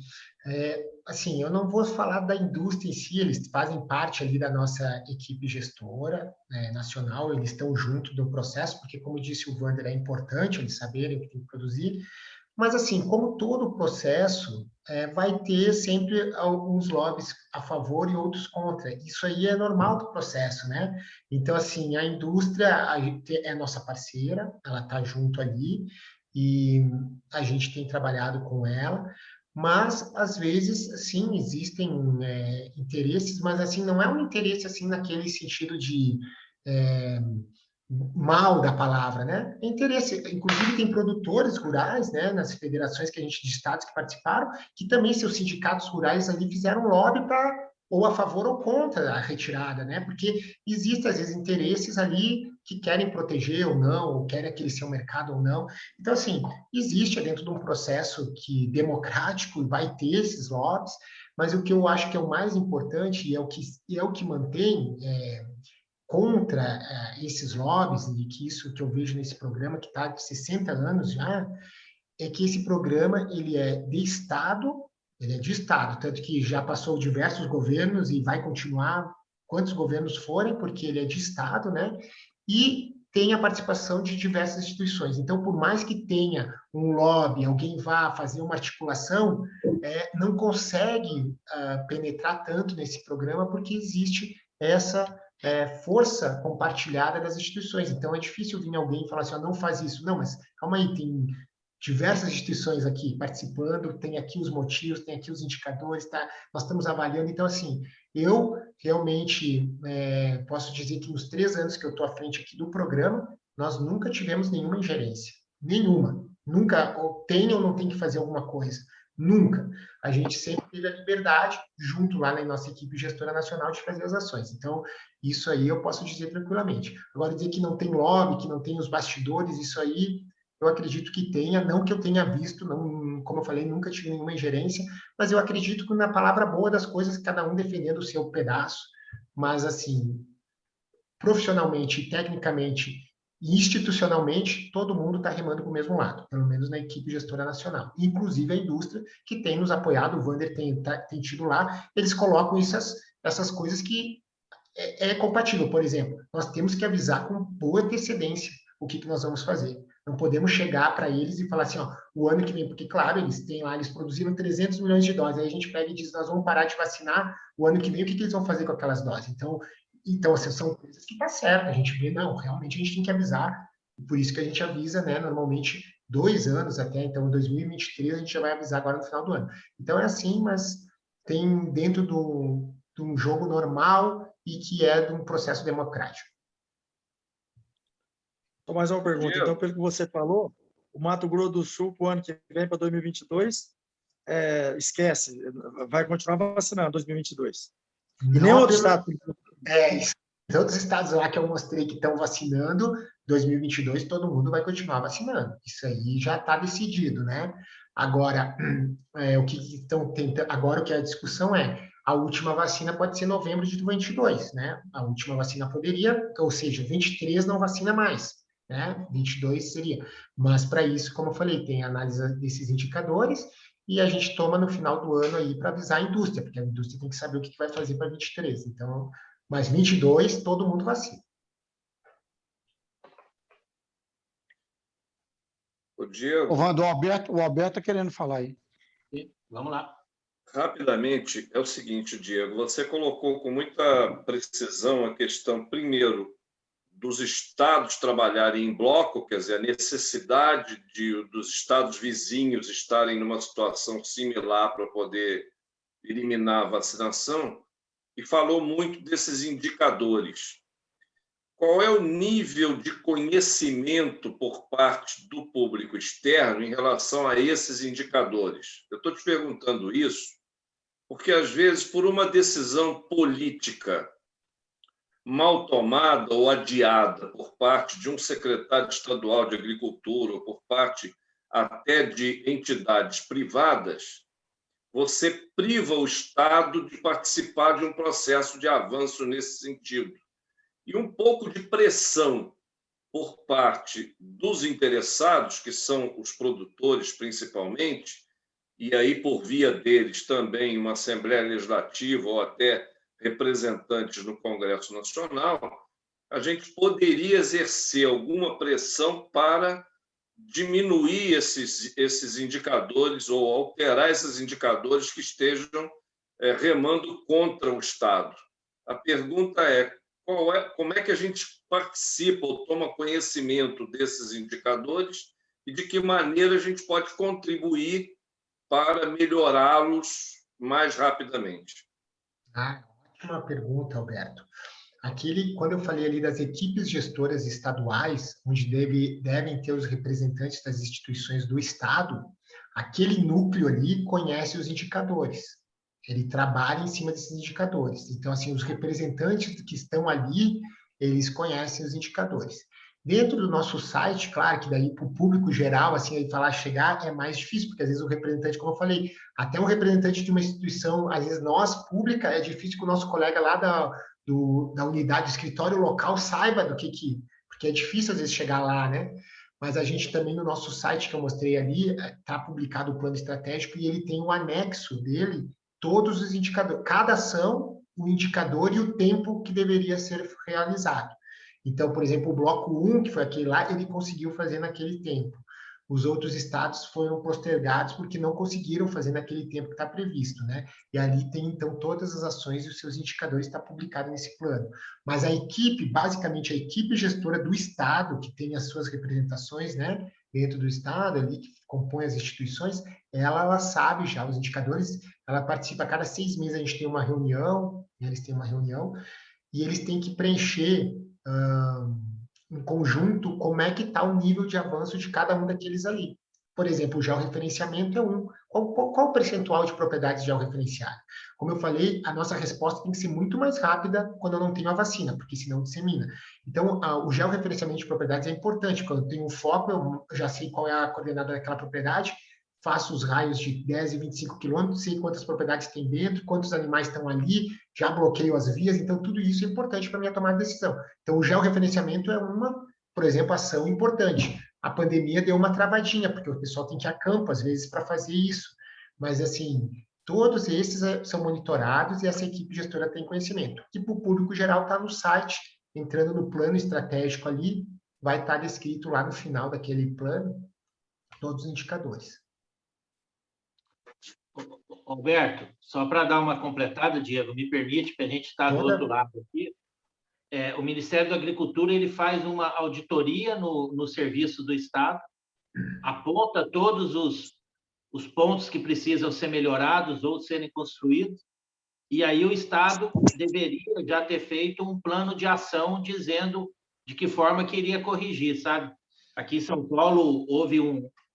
Assim, eu não vou falar da indústria em si, eles fazem parte ali da nossa equipe gestora, né, nacional, eles estão junto do processo, porque, como disse o Wander, é importante eles saberem o que tem que produzir, mas, assim, como todo processo, vai ter sempre alguns lobbies a favor e outros contra. Isso aí é normal do processo, né? Então, assim, a indústria é nossa parceira, ela está junto ali, e a gente tem trabalhado com ela, mas às vezes sim existem interesses, mas assim não é um interesse assim naquele sentido de mal da palavra, né? É interesse, inclusive tem produtores rurais, né, nas federações que a gente de estados que participaram, que também seus sindicatos rurais ali fizeram lobby para ou a favor ou contra a retirada, né? Porque existem às vezes interesses ali que querem proteger ou não, ou querem aquele seu mercado ou não. Então assim, existe dentro de um processo que democrático e vai ter esses lobbies, mas o que eu acho que é o mais importante e é o que mantém contra esses lobbies, e que isso que eu vejo nesse programa, que está de 60 anos já, é que esse programa ele é de Estado, ele é de Estado, tanto que já passou diversos governos e vai continuar quantos governos forem, porque ele é de Estado, né? E tem a participação de diversas instituições. Então, por mais que tenha um lobby, alguém vá fazer uma articulação, não consegue penetrar tanto nesse programa, porque existe essa força compartilhada das instituições. Então, é difícil vir alguém e falar assim, não faz isso. Não, mas calma aí, tem diversas instituições aqui participando, tem aqui os motivos, tem aqui os indicadores, tá? Nós estamos avaliando. Então, assim, eu realmente posso dizer que nos 3 anos que eu estou à frente aqui do programa, nós nunca tivemos nenhuma ingerência. Nenhuma. Nunca, ou tem ou não tem que fazer alguma coisa. Nunca. A gente sempre teve a liberdade, junto lá na nossa equipe gestora nacional, de fazer as ações. Então, isso aí eu posso dizer tranquilamente. Agora, dizer que não tem lobby, que não tem os bastidores, isso aí eu acredito que tenha, não que eu tenha visto, não, como eu falei, nunca tive nenhuma ingerência, mas eu acredito que na palavra boa das coisas, cada um defendendo o seu pedaço, mas assim, profissionalmente, tecnicamente e institucionalmente, todo mundo está remando para o mesmo lado, pelo menos na equipe gestora nacional. Inclusive a indústria, que tem nos apoiado, o Wander tem tido lá, eles colocam essas coisas que é compatível. Por exemplo, nós temos que avisar com boa antecedência o que nós vamos fazer. Não podemos chegar para eles e falar assim, ó, o ano que vem, porque, claro, eles têm lá, eles produziram 300 milhões de doses, aí a gente pega e diz, nós vamos parar de vacinar, o ano que vem, o que eles vão fazer com aquelas doses? Então assim, são coisas que tá certo, a gente vê, não, realmente a gente tem que avisar, por isso que a gente avisa, né, normalmente 2 anos até, então em 2023 a gente já vai avisar agora no final do ano. Então é assim, mas tem dentro de um jogo normal e que é de um processo democrático. Mais uma pergunta. Então, pelo que você falou, o Mato Grosso do Sul, para o ano que vem, para 2022, esquece, vai continuar vacinando em 2022. E nem outro estado. Os outros estados lá que eu mostrei que estão vacinando, 2022 todo mundo vai continuar vacinando. Isso aí já está decidido, né? Agora, o que estão tentando, agora o que a discussão é, a última vacina pode ser novembro de 2022, né? A última vacina poderia, ou seja, 23 não vacina mais, né? 22 seria. Mas para isso, como eu falei, tem análise desses indicadores e a gente toma no final do ano aí para avisar a indústria, porque a indústria tem que saber o que vai fazer para 23. Então, mas 22 todo mundo vacina. O Diego. Ô, Wanda, o Alberto está querendo falar aí. Vamos lá. Rapidamente, é o seguinte, Diego, você colocou com muita precisão a questão, primeiro, dos estados trabalharem em bloco, quer dizer, a necessidade dos estados vizinhos estarem numa situação similar para poder eliminar a vacinação, e falou muito desses indicadores. Qual é o nível de conhecimento por parte do público externo em relação a esses indicadores? Eu estou te perguntando isso porque, às vezes, por uma decisão política mal tomada ou adiada por parte de um secretário estadual de Agricultura ou por parte até de entidades privadas, você priva o Estado de participar de um processo de avanço nesse sentido. E um pouco de pressão por parte dos interessados, que são os produtores principalmente, e aí por via deles também uma Assembleia Legislativa ou até representantes no Congresso Nacional, a gente poderia exercer alguma pressão para diminuir esses indicadores ou alterar esses indicadores que estejam remando contra o Estado. A pergunta é, como é que a gente participa ou toma conhecimento desses indicadores e de que maneira a gente pode contribuir para melhorá-los mais rapidamente? Ótima pergunta, Alberto. Quando eu falei ali das equipes gestoras estaduais, onde devem ter os representantes das instituições do Estado, aquele núcleo ali conhece os indicadores. Ele trabalha em cima desses indicadores. Então, assim, os representantes que estão ali, eles conhecem os indicadores. Dentro do nosso site, claro que daí para o público geral, assim, ele falar chegar é mais difícil, porque às vezes o representante, como eu falei, até um representante de uma instituição, às vezes nós, pública, é difícil que o nosso colega lá da unidade, do escritório local, saiba porque é difícil às vezes chegar lá, né? Mas a gente também, no nosso site que eu mostrei ali, está publicado o plano estratégico e ele tem um anexo dele, todos os indicadores, cada ação, o indicador e o tempo que deveria ser realizado. Então, por exemplo, o bloco 1, que foi aquele lá, ele conseguiu fazer naquele tempo. Os outros estados foram postergados porque não conseguiram fazer naquele tempo que está previsto, né? E ali tem, então, todas as ações e os seus indicadores está publicado nesse plano. Mas a equipe, basicamente, a equipe gestora do estado, que tem as suas representações, né? Dentro do estado, ali, que compõe as instituições, ela sabe já os indicadores, ela participa a cada 6 meses, a gente tem uma reunião, eles têm uma reunião, e eles têm que preencher em conjunto como é que está o nível de avanço de cada um daqueles ali. Por exemplo, o georreferenciamento é um. Qual o percentual de propriedades georreferenciadas? Como eu falei, a nossa resposta tem que ser muito mais rápida quando eu não tenho a vacina, porque senão dissemina. Então, o georreferenciamento de propriedades é importante. Quando eu tenho um foco, eu já sei qual é a coordenada daquela propriedade, faço os raios de 10 e 25 quilômetros, sei quantas propriedades tem dentro, quantos animais estão ali, já bloqueio as vias, então tudo isso é importante para a minha tomada de decisão. Então, o georreferenciamento é uma, por exemplo, ação importante. A pandemia deu uma travadinha, porque o pessoal tem que ir a campo, às vezes, para fazer isso. Mas, assim, todos esses são monitorados e essa equipe gestora tem conhecimento. E para o público geral está no site, entrando no plano estratégico ali, vai estar descrito lá no final daquele plano todos os indicadores. Alberto, só para dar uma completada, Diego, me permite, porque a gente está do outro lado aqui. O Ministério da Agricultura ele faz uma auditoria no serviço do Estado, aponta todos os pontos que precisam ser melhorados ou serem construídos, e aí o Estado deveria já ter feito um plano de ação dizendo de que forma que iria corrigir, sabe? Aqui em São Paulo houve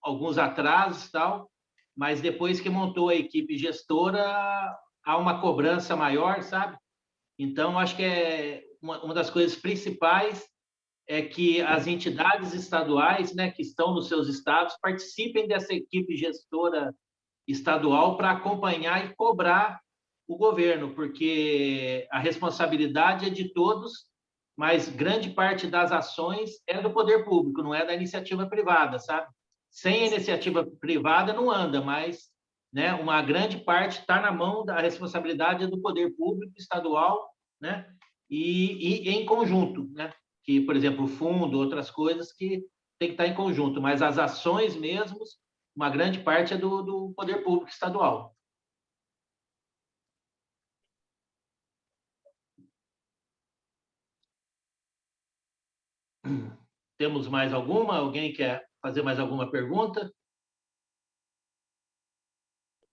alguns atrasos e tal, mas depois que montou a equipe gestora, há uma cobrança maior, sabe? Então, acho que uma das coisas principais é que as entidades estaduais, né, que estão nos seus estados, participem dessa equipe gestora estadual para acompanhar e cobrar o governo, porque a responsabilidade é de todos, mas grande parte das ações é do poder público, não é da iniciativa privada, sabe? Sem a iniciativa privada não anda, mas, né, uma grande parte está na mão da responsabilidade do poder público estadual, né? E em conjunto, né? Que, por exemplo, o fundo, outras coisas que tem que estar em conjunto, mas as ações mesmos, uma grande parte é do poder público estadual. Temos mais alguma? Alguém quer fazer mais alguma pergunta?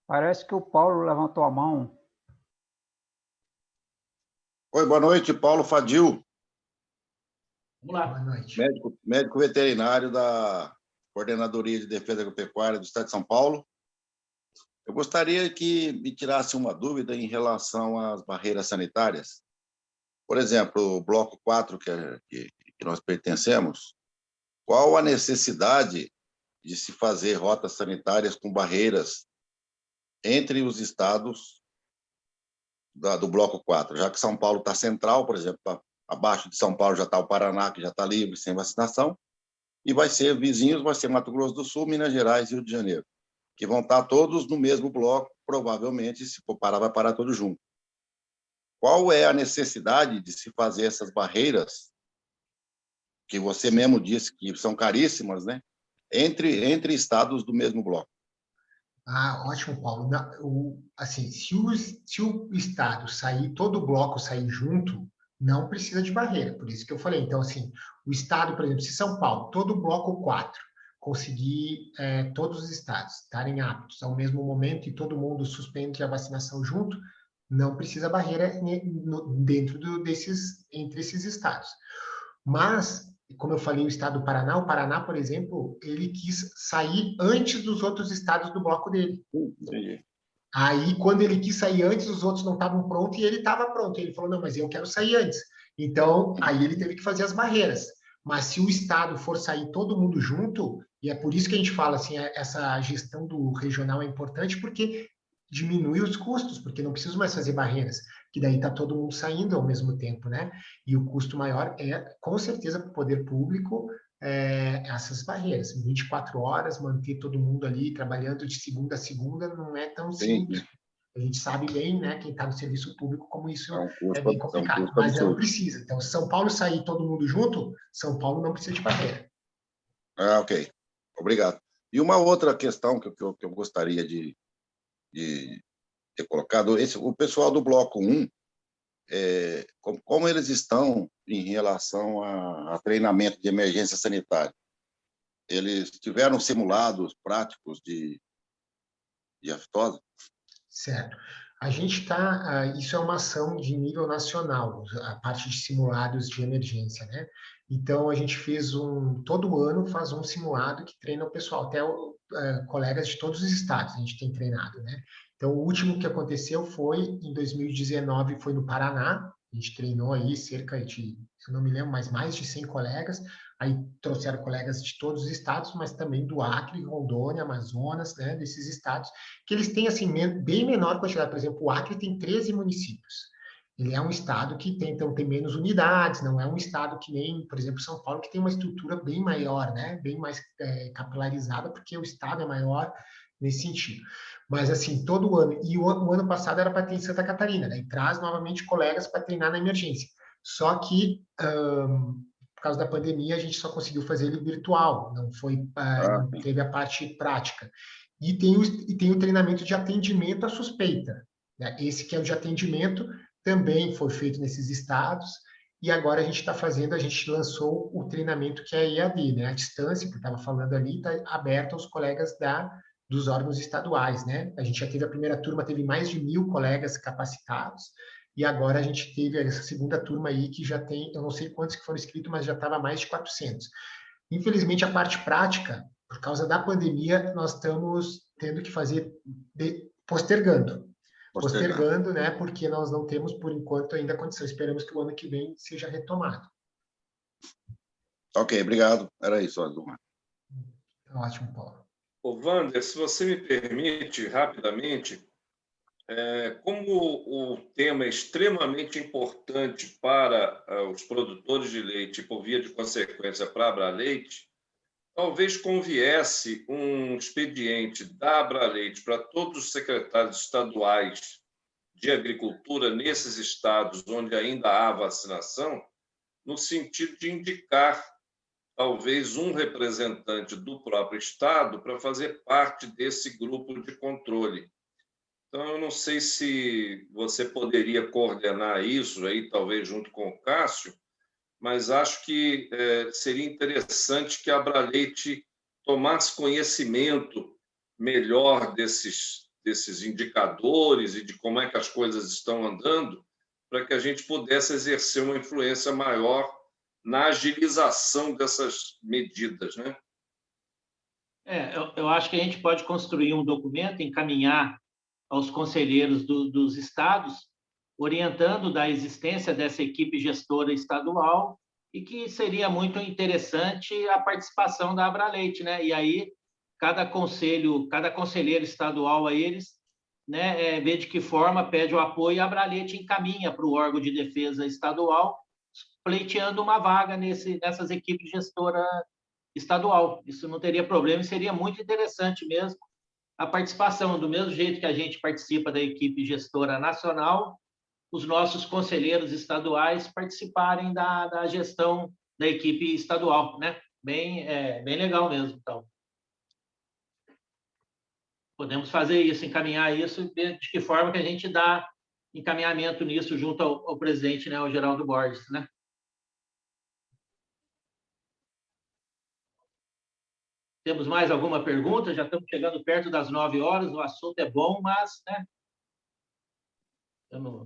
Parece que o Paulo levantou a mão. Oi, boa noite, Paulo Fadil. Vamos lá. Boa noite. Médico veterinário da Coordenadoria de Defesa Agropecuária do Estado de São Paulo. Eu gostaria que me tirasse uma dúvida em relação às barreiras sanitárias. Por exemplo, o bloco 4 que nós pertencemos, qual a necessidade de se fazer rotas sanitárias com barreiras entre os estados do bloco 4, já que São Paulo está central, por exemplo, abaixo de São Paulo já está o Paraná, que já está livre, sem vacinação, e vai ser vizinhos, vai ser Mato Grosso do Sul, Minas Gerais e Rio de Janeiro, que vão estar todos no mesmo bloco, provavelmente, se for parar, vai parar todos juntos. Qual é a necessidade de se fazer essas barreiras, que você mesmo disse que são caríssimas, né? Entre estados do mesmo bloco? Ótimo, Paulo. Assim, se o estado sair, todo o bloco sair junto, não precisa de barreira. Por isso que eu falei. Então, assim, o estado, por exemplo, se São Paulo, todo o bloco 4, conseguir todos os estados estarem aptos ao mesmo momento e todo mundo suspende a vacinação junto, não precisa barreira dentro entre esses estados. Mas, como eu falei, o Paraná, por exemplo, ele quis sair antes dos outros estados do bloco dele. Entendi. Aí, quando ele quis sair antes, os outros não estavam prontos e ele estava pronto. Ele falou, não, mas eu quero sair antes. Então, aí ele teve que fazer as barreiras. Mas se o estado for sair todo mundo junto, e é por isso que a gente fala assim, essa gestão do regional é importante, porque diminui os custos, porque não precisa mais fazer barreiras, que daí está todo mundo saindo ao mesmo tempo, né? E o custo maior é, com certeza, para o poder público, essas barreiras. 24 horas, manter todo mundo ali trabalhando de segunda a segunda não é tão simples. A gente sabe bem, né, quem está no serviço público, como isso é bem complicado. Mas não precisa. Então, se São Paulo sair todo mundo junto, São Paulo não precisa de barreira. Ok. Obrigado. E uma outra questão que eu gostaria de ter colocado, o pessoal do bloco 1, como eles estão em relação a treinamento de emergência sanitária? Eles tiveram simulados práticos de aftosa? Certo. A gente está, isso é uma ação de nível nacional, a parte de simulados de emergência, né? Então, a gente fez todo ano faz um simulado que treina o pessoal, até colegas de todos os estados a gente tem treinado, né? Então, o último que aconteceu foi em 2019, foi no Paraná, a gente treinou aí cerca de, eu não me lembro, mas mais de 100 colegas, aí trouxeram colegas de todos os estados, mas também do Acre, Rondônia, Amazonas, né, desses estados, que eles têm, assim, bem menor quantidade. Por exemplo, o Acre tem 13 municípios. Ele é um estado que então, tem menos unidades, não é um estado que nem, por exemplo, São Paulo, que tem uma estrutura bem maior, né, bem mais capilarizada, porque o estado é maior nesse sentido. Mas, assim, todo ano, e o ano passado era para ter em Santa Catarina, né, e traz novamente colegas para treinar na emergência. Só que, por causa da pandemia, a gente só conseguiu fazer ele virtual, não teve a parte prática. E tem o treinamento de atendimento à suspeita, né? Esse que é o de atendimento também foi feito nesses estados, e agora a gente lançou o treinamento que é EAD, né? A distância, que eu estava falando ali, está aberto aos colegas dos órgãos estaduais, né? A gente já teve a primeira turma, teve mais de 1.000 colegas capacitados, e agora a gente teve essa segunda turma aí que já tem, eu não sei quantos que foram inscritos, mas já estava mais de 400. Infelizmente, a parte prática, por causa da pandemia, nós estamos tendo que fazer postergando, né? Porque nós não temos, por enquanto, ainda condição. Esperamos que o ano que vem seja retomado. Ok, obrigado. Era isso, Adilmar. Ótimo, Paulo. Ô, Wander, se você me permite, rapidamente, como o tema é extremamente importante para os produtores de leite e, por via de consequência, para a Abraleite, talvez conviesse um expediente da Abraleite para todos os secretários estaduais de agricultura nesses estados onde ainda há vacinação, no sentido de indicar talvez um representante do próprio estado para fazer parte desse grupo de controle. Então, eu não sei se você poderia coordenar isso aí, talvez junto com o Cássio, mas acho que seria interessante que a Abraleite tomasse conhecimento melhor desses indicadores e de como é que as coisas estão andando, para que a gente pudesse exercer uma influência maior na agilização dessas medidas, né? Eu acho que a gente pode construir um documento, encaminhar aos conselheiros dos estados, orientando da existência dessa equipe gestora estadual e que seria muito interessante a participação da Abraleite, né? E aí cada conselheiro estadual a eles, né, vê de que forma pede o apoio e a Abraleite encaminha para o órgão de defesa estadual, pleiteando uma vaga nessas equipes gestora estadual. Isso não teria problema e seria muito interessante mesmo a participação, do mesmo jeito que a gente participa da equipe gestora nacional, os nossos conselheiros estaduais participarem da gestão da equipe estadual, né? Bem legal mesmo, então. Podemos fazer isso, encaminhar isso, e ver de que forma que a gente dá encaminhamento nisso junto ao presidente, né, ao Geraldo Borges, né? Temos mais alguma pergunta? Já estamos chegando perto das 9 horas, o assunto é bom, mas, né?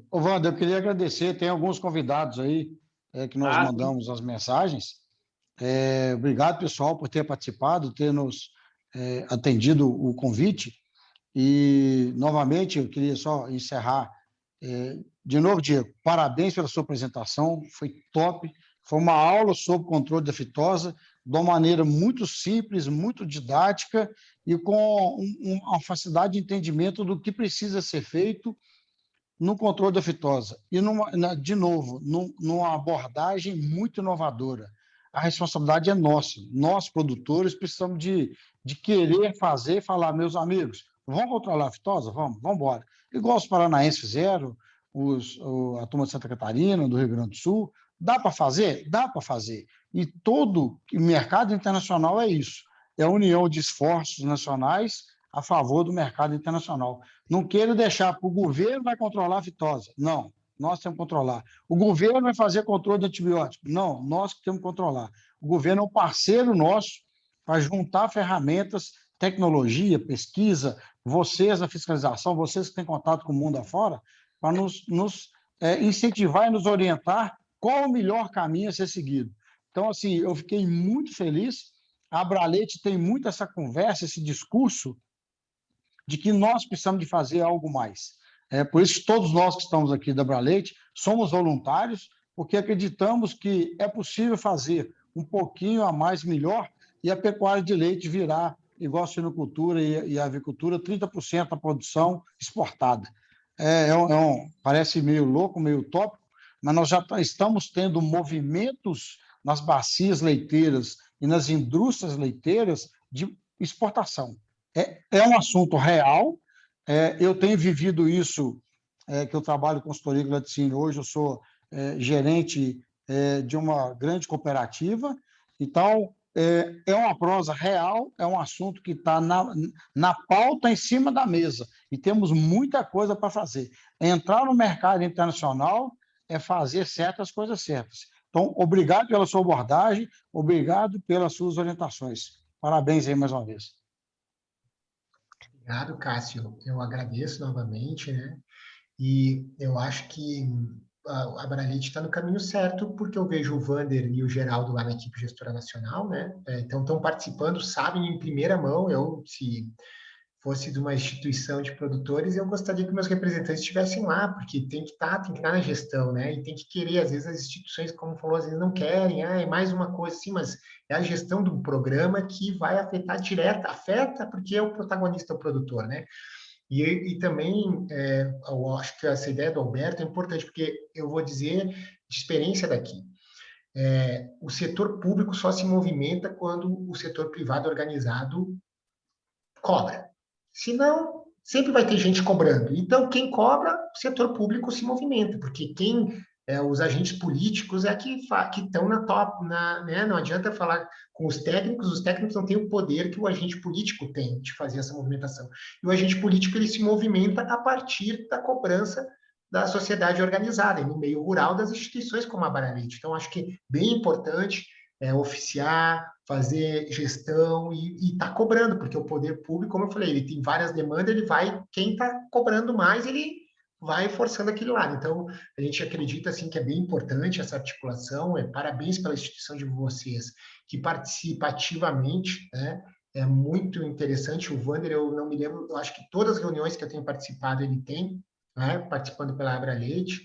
Ô, Wander, eu queria agradecer, tem alguns convidados aí que nós mandamos as mensagens. Obrigado, pessoal, por ter participado, ter nos atendido o convite. E, novamente, eu queria só encerrar. De novo, Diego, parabéns pela sua apresentação, foi top. Foi uma aula sobre controle da fitosa, de uma maneira muito simples, muito didática e com uma facilidade de entendimento do que precisa ser feito no controle da fitosa. E, de novo, numa abordagem muito inovadora. A responsabilidade é nossa. Nós, produtores, precisamos de querer fazer e falar, meus amigos, vamos controlar a fitosa? Vamos embora. Igual os paranaenses fizeram, a turma de Santa Catarina, do Rio Grande do Sul. Dá para fazer? Dá para fazer. E todo o mercado internacional é isso. É a união de esforços nacionais a favor do mercado internacional. Não quero deixar para o governo vai controlar a fitose. Não, nós temos que controlar. O governo vai fazer controle de antibiótico. Não, nós que temos que controlar. O governo é um parceiro nosso para juntar ferramentas, tecnologia, pesquisa, vocês na fiscalização, vocês que têm contato com o mundo afora, para nos incentivar e nos orientar qual o melhor caminho a ser seguido. Então, assim, eu fiquei muito feliz. A Abraleite tem muito essa conversa, esse discurso de que nós precisamos de fazer algo mais. Por isso que todos nós que estamos aqui da Abraleite somos voluntários, porque acreditamos que é possível fazer um pouquinho a mais melhor e a pecuária de leite virar, igual a suinocultura e a avicultura, 30% da produção exportada. Parece meio louco, meio utópico, mas nós já estamos tendo movimentos nas bacias leiteiras e nas indústrias leiteiras de exportação. É um assunto real. Eu tenho vivido isso, que eu trabalho com consultoria e laticínio. Hoje eu sou gerente de uma grande cooperativa. Então, é uma prosa real, é um assunto que está na pauta, em cima da mesa. E temos muita coisa para fazer. Entrar no mercado internacional é fazer certas coisas certas. Então, obrigado pela sua abordagem, obrigado pelas suas orientações. Parabéns aí mais uma vez. Obrigado, Cássio. Eu agradeço novamente, né? E eu acho que a Abraleite está no caminho certo, porque eu vejo o Wander e o Geraldo lá na equipe gestora nacional, né? Então, estão participando, sabem em primeira mão. Eu, se fosse de uma instituição de produtores, eu gostaria que meus representantes estivessem lá, porque tem que estar na gestão, né? E tem que querer, às vezes as instituições, como falou, às vezes não querem, é mais uma coisa assim, mas é a gestão de um programa que vai afetar afeta porque é o protagonista, o produtor, né? E também, eu acho que essa ideia do Alberto é importante, porque eu vou dizer de experiência daqui. O setor público só se movimenta quando o setor privado organizado cobra. Senão, sempre vai ter gente cobrando. Então, quem cobra, o setor público se movimenta, porque os agentes políticos é que estão na top, né? Não adianta falar com os técnicos não têm o poder que o agente político tem de fazer essa movimentação. E o agente político ele se movimenta a partir da cobrança da sociedade organizada, e no meio rural das instituições como a Abraleite. Então, acho que é bem importante oficiar, fazer gestão e tá cobrando, porque o poder público, como eu falei, ele tem várias demandas, quem está cobrando mais, ele vai forçando aquele lado. Então, a gente acredita, assim, que é bem importante essa articulação, parabéns pela instituição de vocês, que participa ativamente, né? É muito interessante, o Wander, eu não me lembro, eu acho que todas as reuniões que eu tenho participado, ele tem, né? Participando pela Abraleite,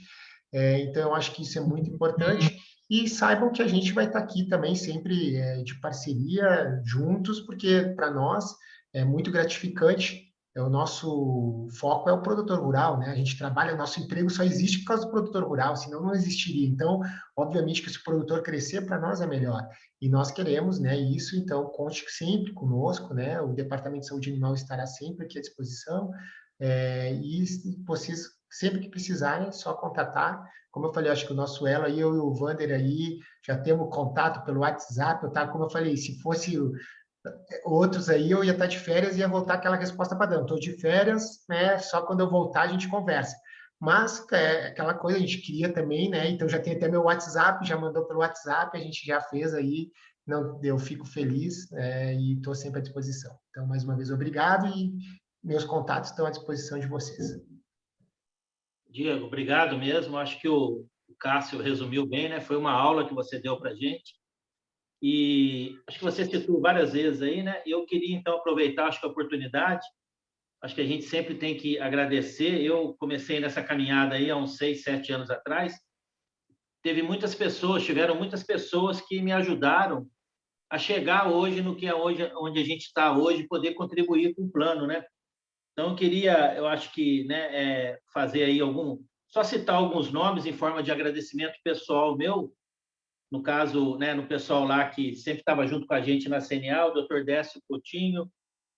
então eu acho que isso é muito importante. E saibam que a gente vai estar aqui também sempre de parceria, juntos, porque para nós é muito gratificante. O nosso foco é o produtor rural, né? A gente trabalha, o nosso emprego só existe por causa do produtor rural, senão não existiria. Então, obviamente que se o produtor crescer, para nós é melhor. E nós queremos, né? Isso, então, conte sempre conosco, né? O Departamento de Saúde Animal estará sempre aqui à disposição. E vocês, sempre que precisarem, é só contatar. Como eu falei, acho que o nosso elo aí, eu e o Wander aí, já temos contato pelo WhatsApp, tá? Como eu falei, se fosse outros aí, eu ia estar de férias e ia voltar aquela resposta padrão. Estou de férias, né? Só quando eu voltar a gente conversa. Mas aquela coisa a gente queria também, né? Então já tem até meu WhatsApp, já mandou pelo WhatsApp, a gente já fez aí. Não, eu fico feliz e estou sempre à disposição. Então, mais uma vez, obrigado e meus contatos estão à disposição de vocês. Diego, obrigado mesmo. Acho que o Cássio resumiu bem, né? Foi uma aula que você deu para a gente. E acho que você citou várias vezes aí, né? Eu queria, então, aproveitar, acho que a oportunidade. Acho que a gente sempre tem que agradecer. Eu comecei nessa caminhada aí há uns 6, 7 anos atrás. Tiveram muitas pessoas que me ajudaram a chegar hoje no que é hoje, onde a gente está hoje, poder contribuir com o plano, né? Então, eu acho que, né, fazer aí só citar alguns nomes em forma de agradecimento pessoal meu, no caso, né, no pessoal lá que sempre estava junto com a gente na CNA, o Dr. Décio Coutinho,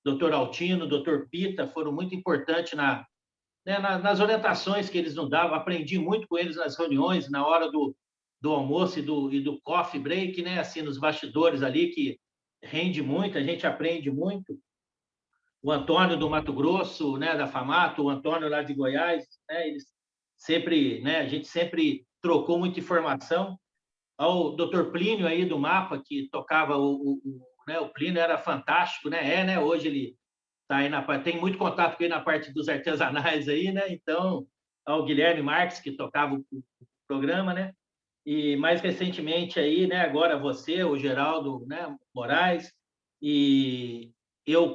Dr. Altino, Dr. Pita, foram muito importantes nas orientações que eles nos davam. Aprendi muito com eles nas reuniões, na hora do almoço e do coffee break, né, assim, nos bastidores ali, que rende muito, a gente aprende muito. O Antônio do Mato Grosso, né, da FAMATO, o Antônio lá de Goiás, né, eles sempre, né, a gente sempre trocou muita informação. Ao Dr. Plínio aí do MAPA, que tocava né, o Plínio era fantástico, né? Né? Hoje ele está aí tem muito contato com ele na parte dos artesanais aí, né? Então, ao Guilherme Marques, que tocava o programa, né? E mais recentemente aí, né, agora você, o Geraldo, né, Moraes, e eu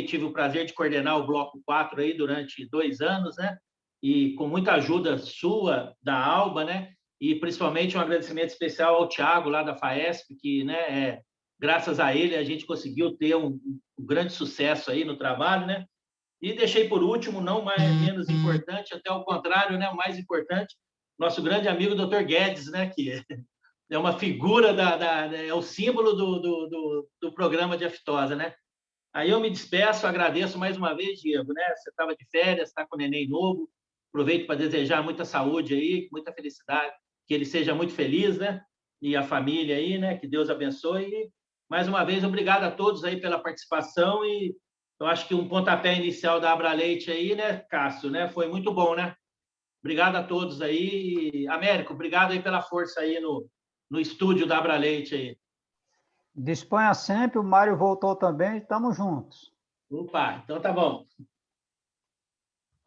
tive o prazer de coordenar o Bloco 4 aí durante 2 anos, né? E com muita ajuda sua, da Alba, né? E principalmente um agradecimento especial ao Thiago, lá da FAESP, que, né, graças a ele, a gente conseguiu ter um grande sucesso aí no trabalho, né? E deixei por último, não menos importante, até ao contrário, né, o mais importante, nosso grande amigo Dr. Guedes, né, que é uma figura, é o símbolo do programa de aftosa, né? Aí eu me despeço, agradeço mais uma vez, Diego, né? Você estava de férias, está com o neném novo, aproveito para desejar muita saúde aí, muita felicidade, que ele seja muito feliz, né? E a família aí, né? Que Deus abençoe. E, mais uma vez, obrigado a todos aí pela participação e eu acho que um pontapé inicial da Abraleite aí, né, Cássio, né? Foi muito bom, né? Obrigado a todos aí. E, Américo, obrigado aí pela força aí no estúdio da Abraleite aí. Disponha sempre, o Mário voltou também, estamos juntos. Opa, então tá bom.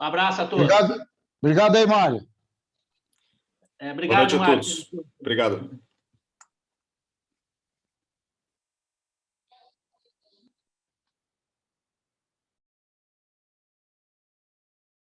Um abraço a todos. Obrigado aí, Mário. Obrigado, Boa noite a Mário. todos. Obrigado.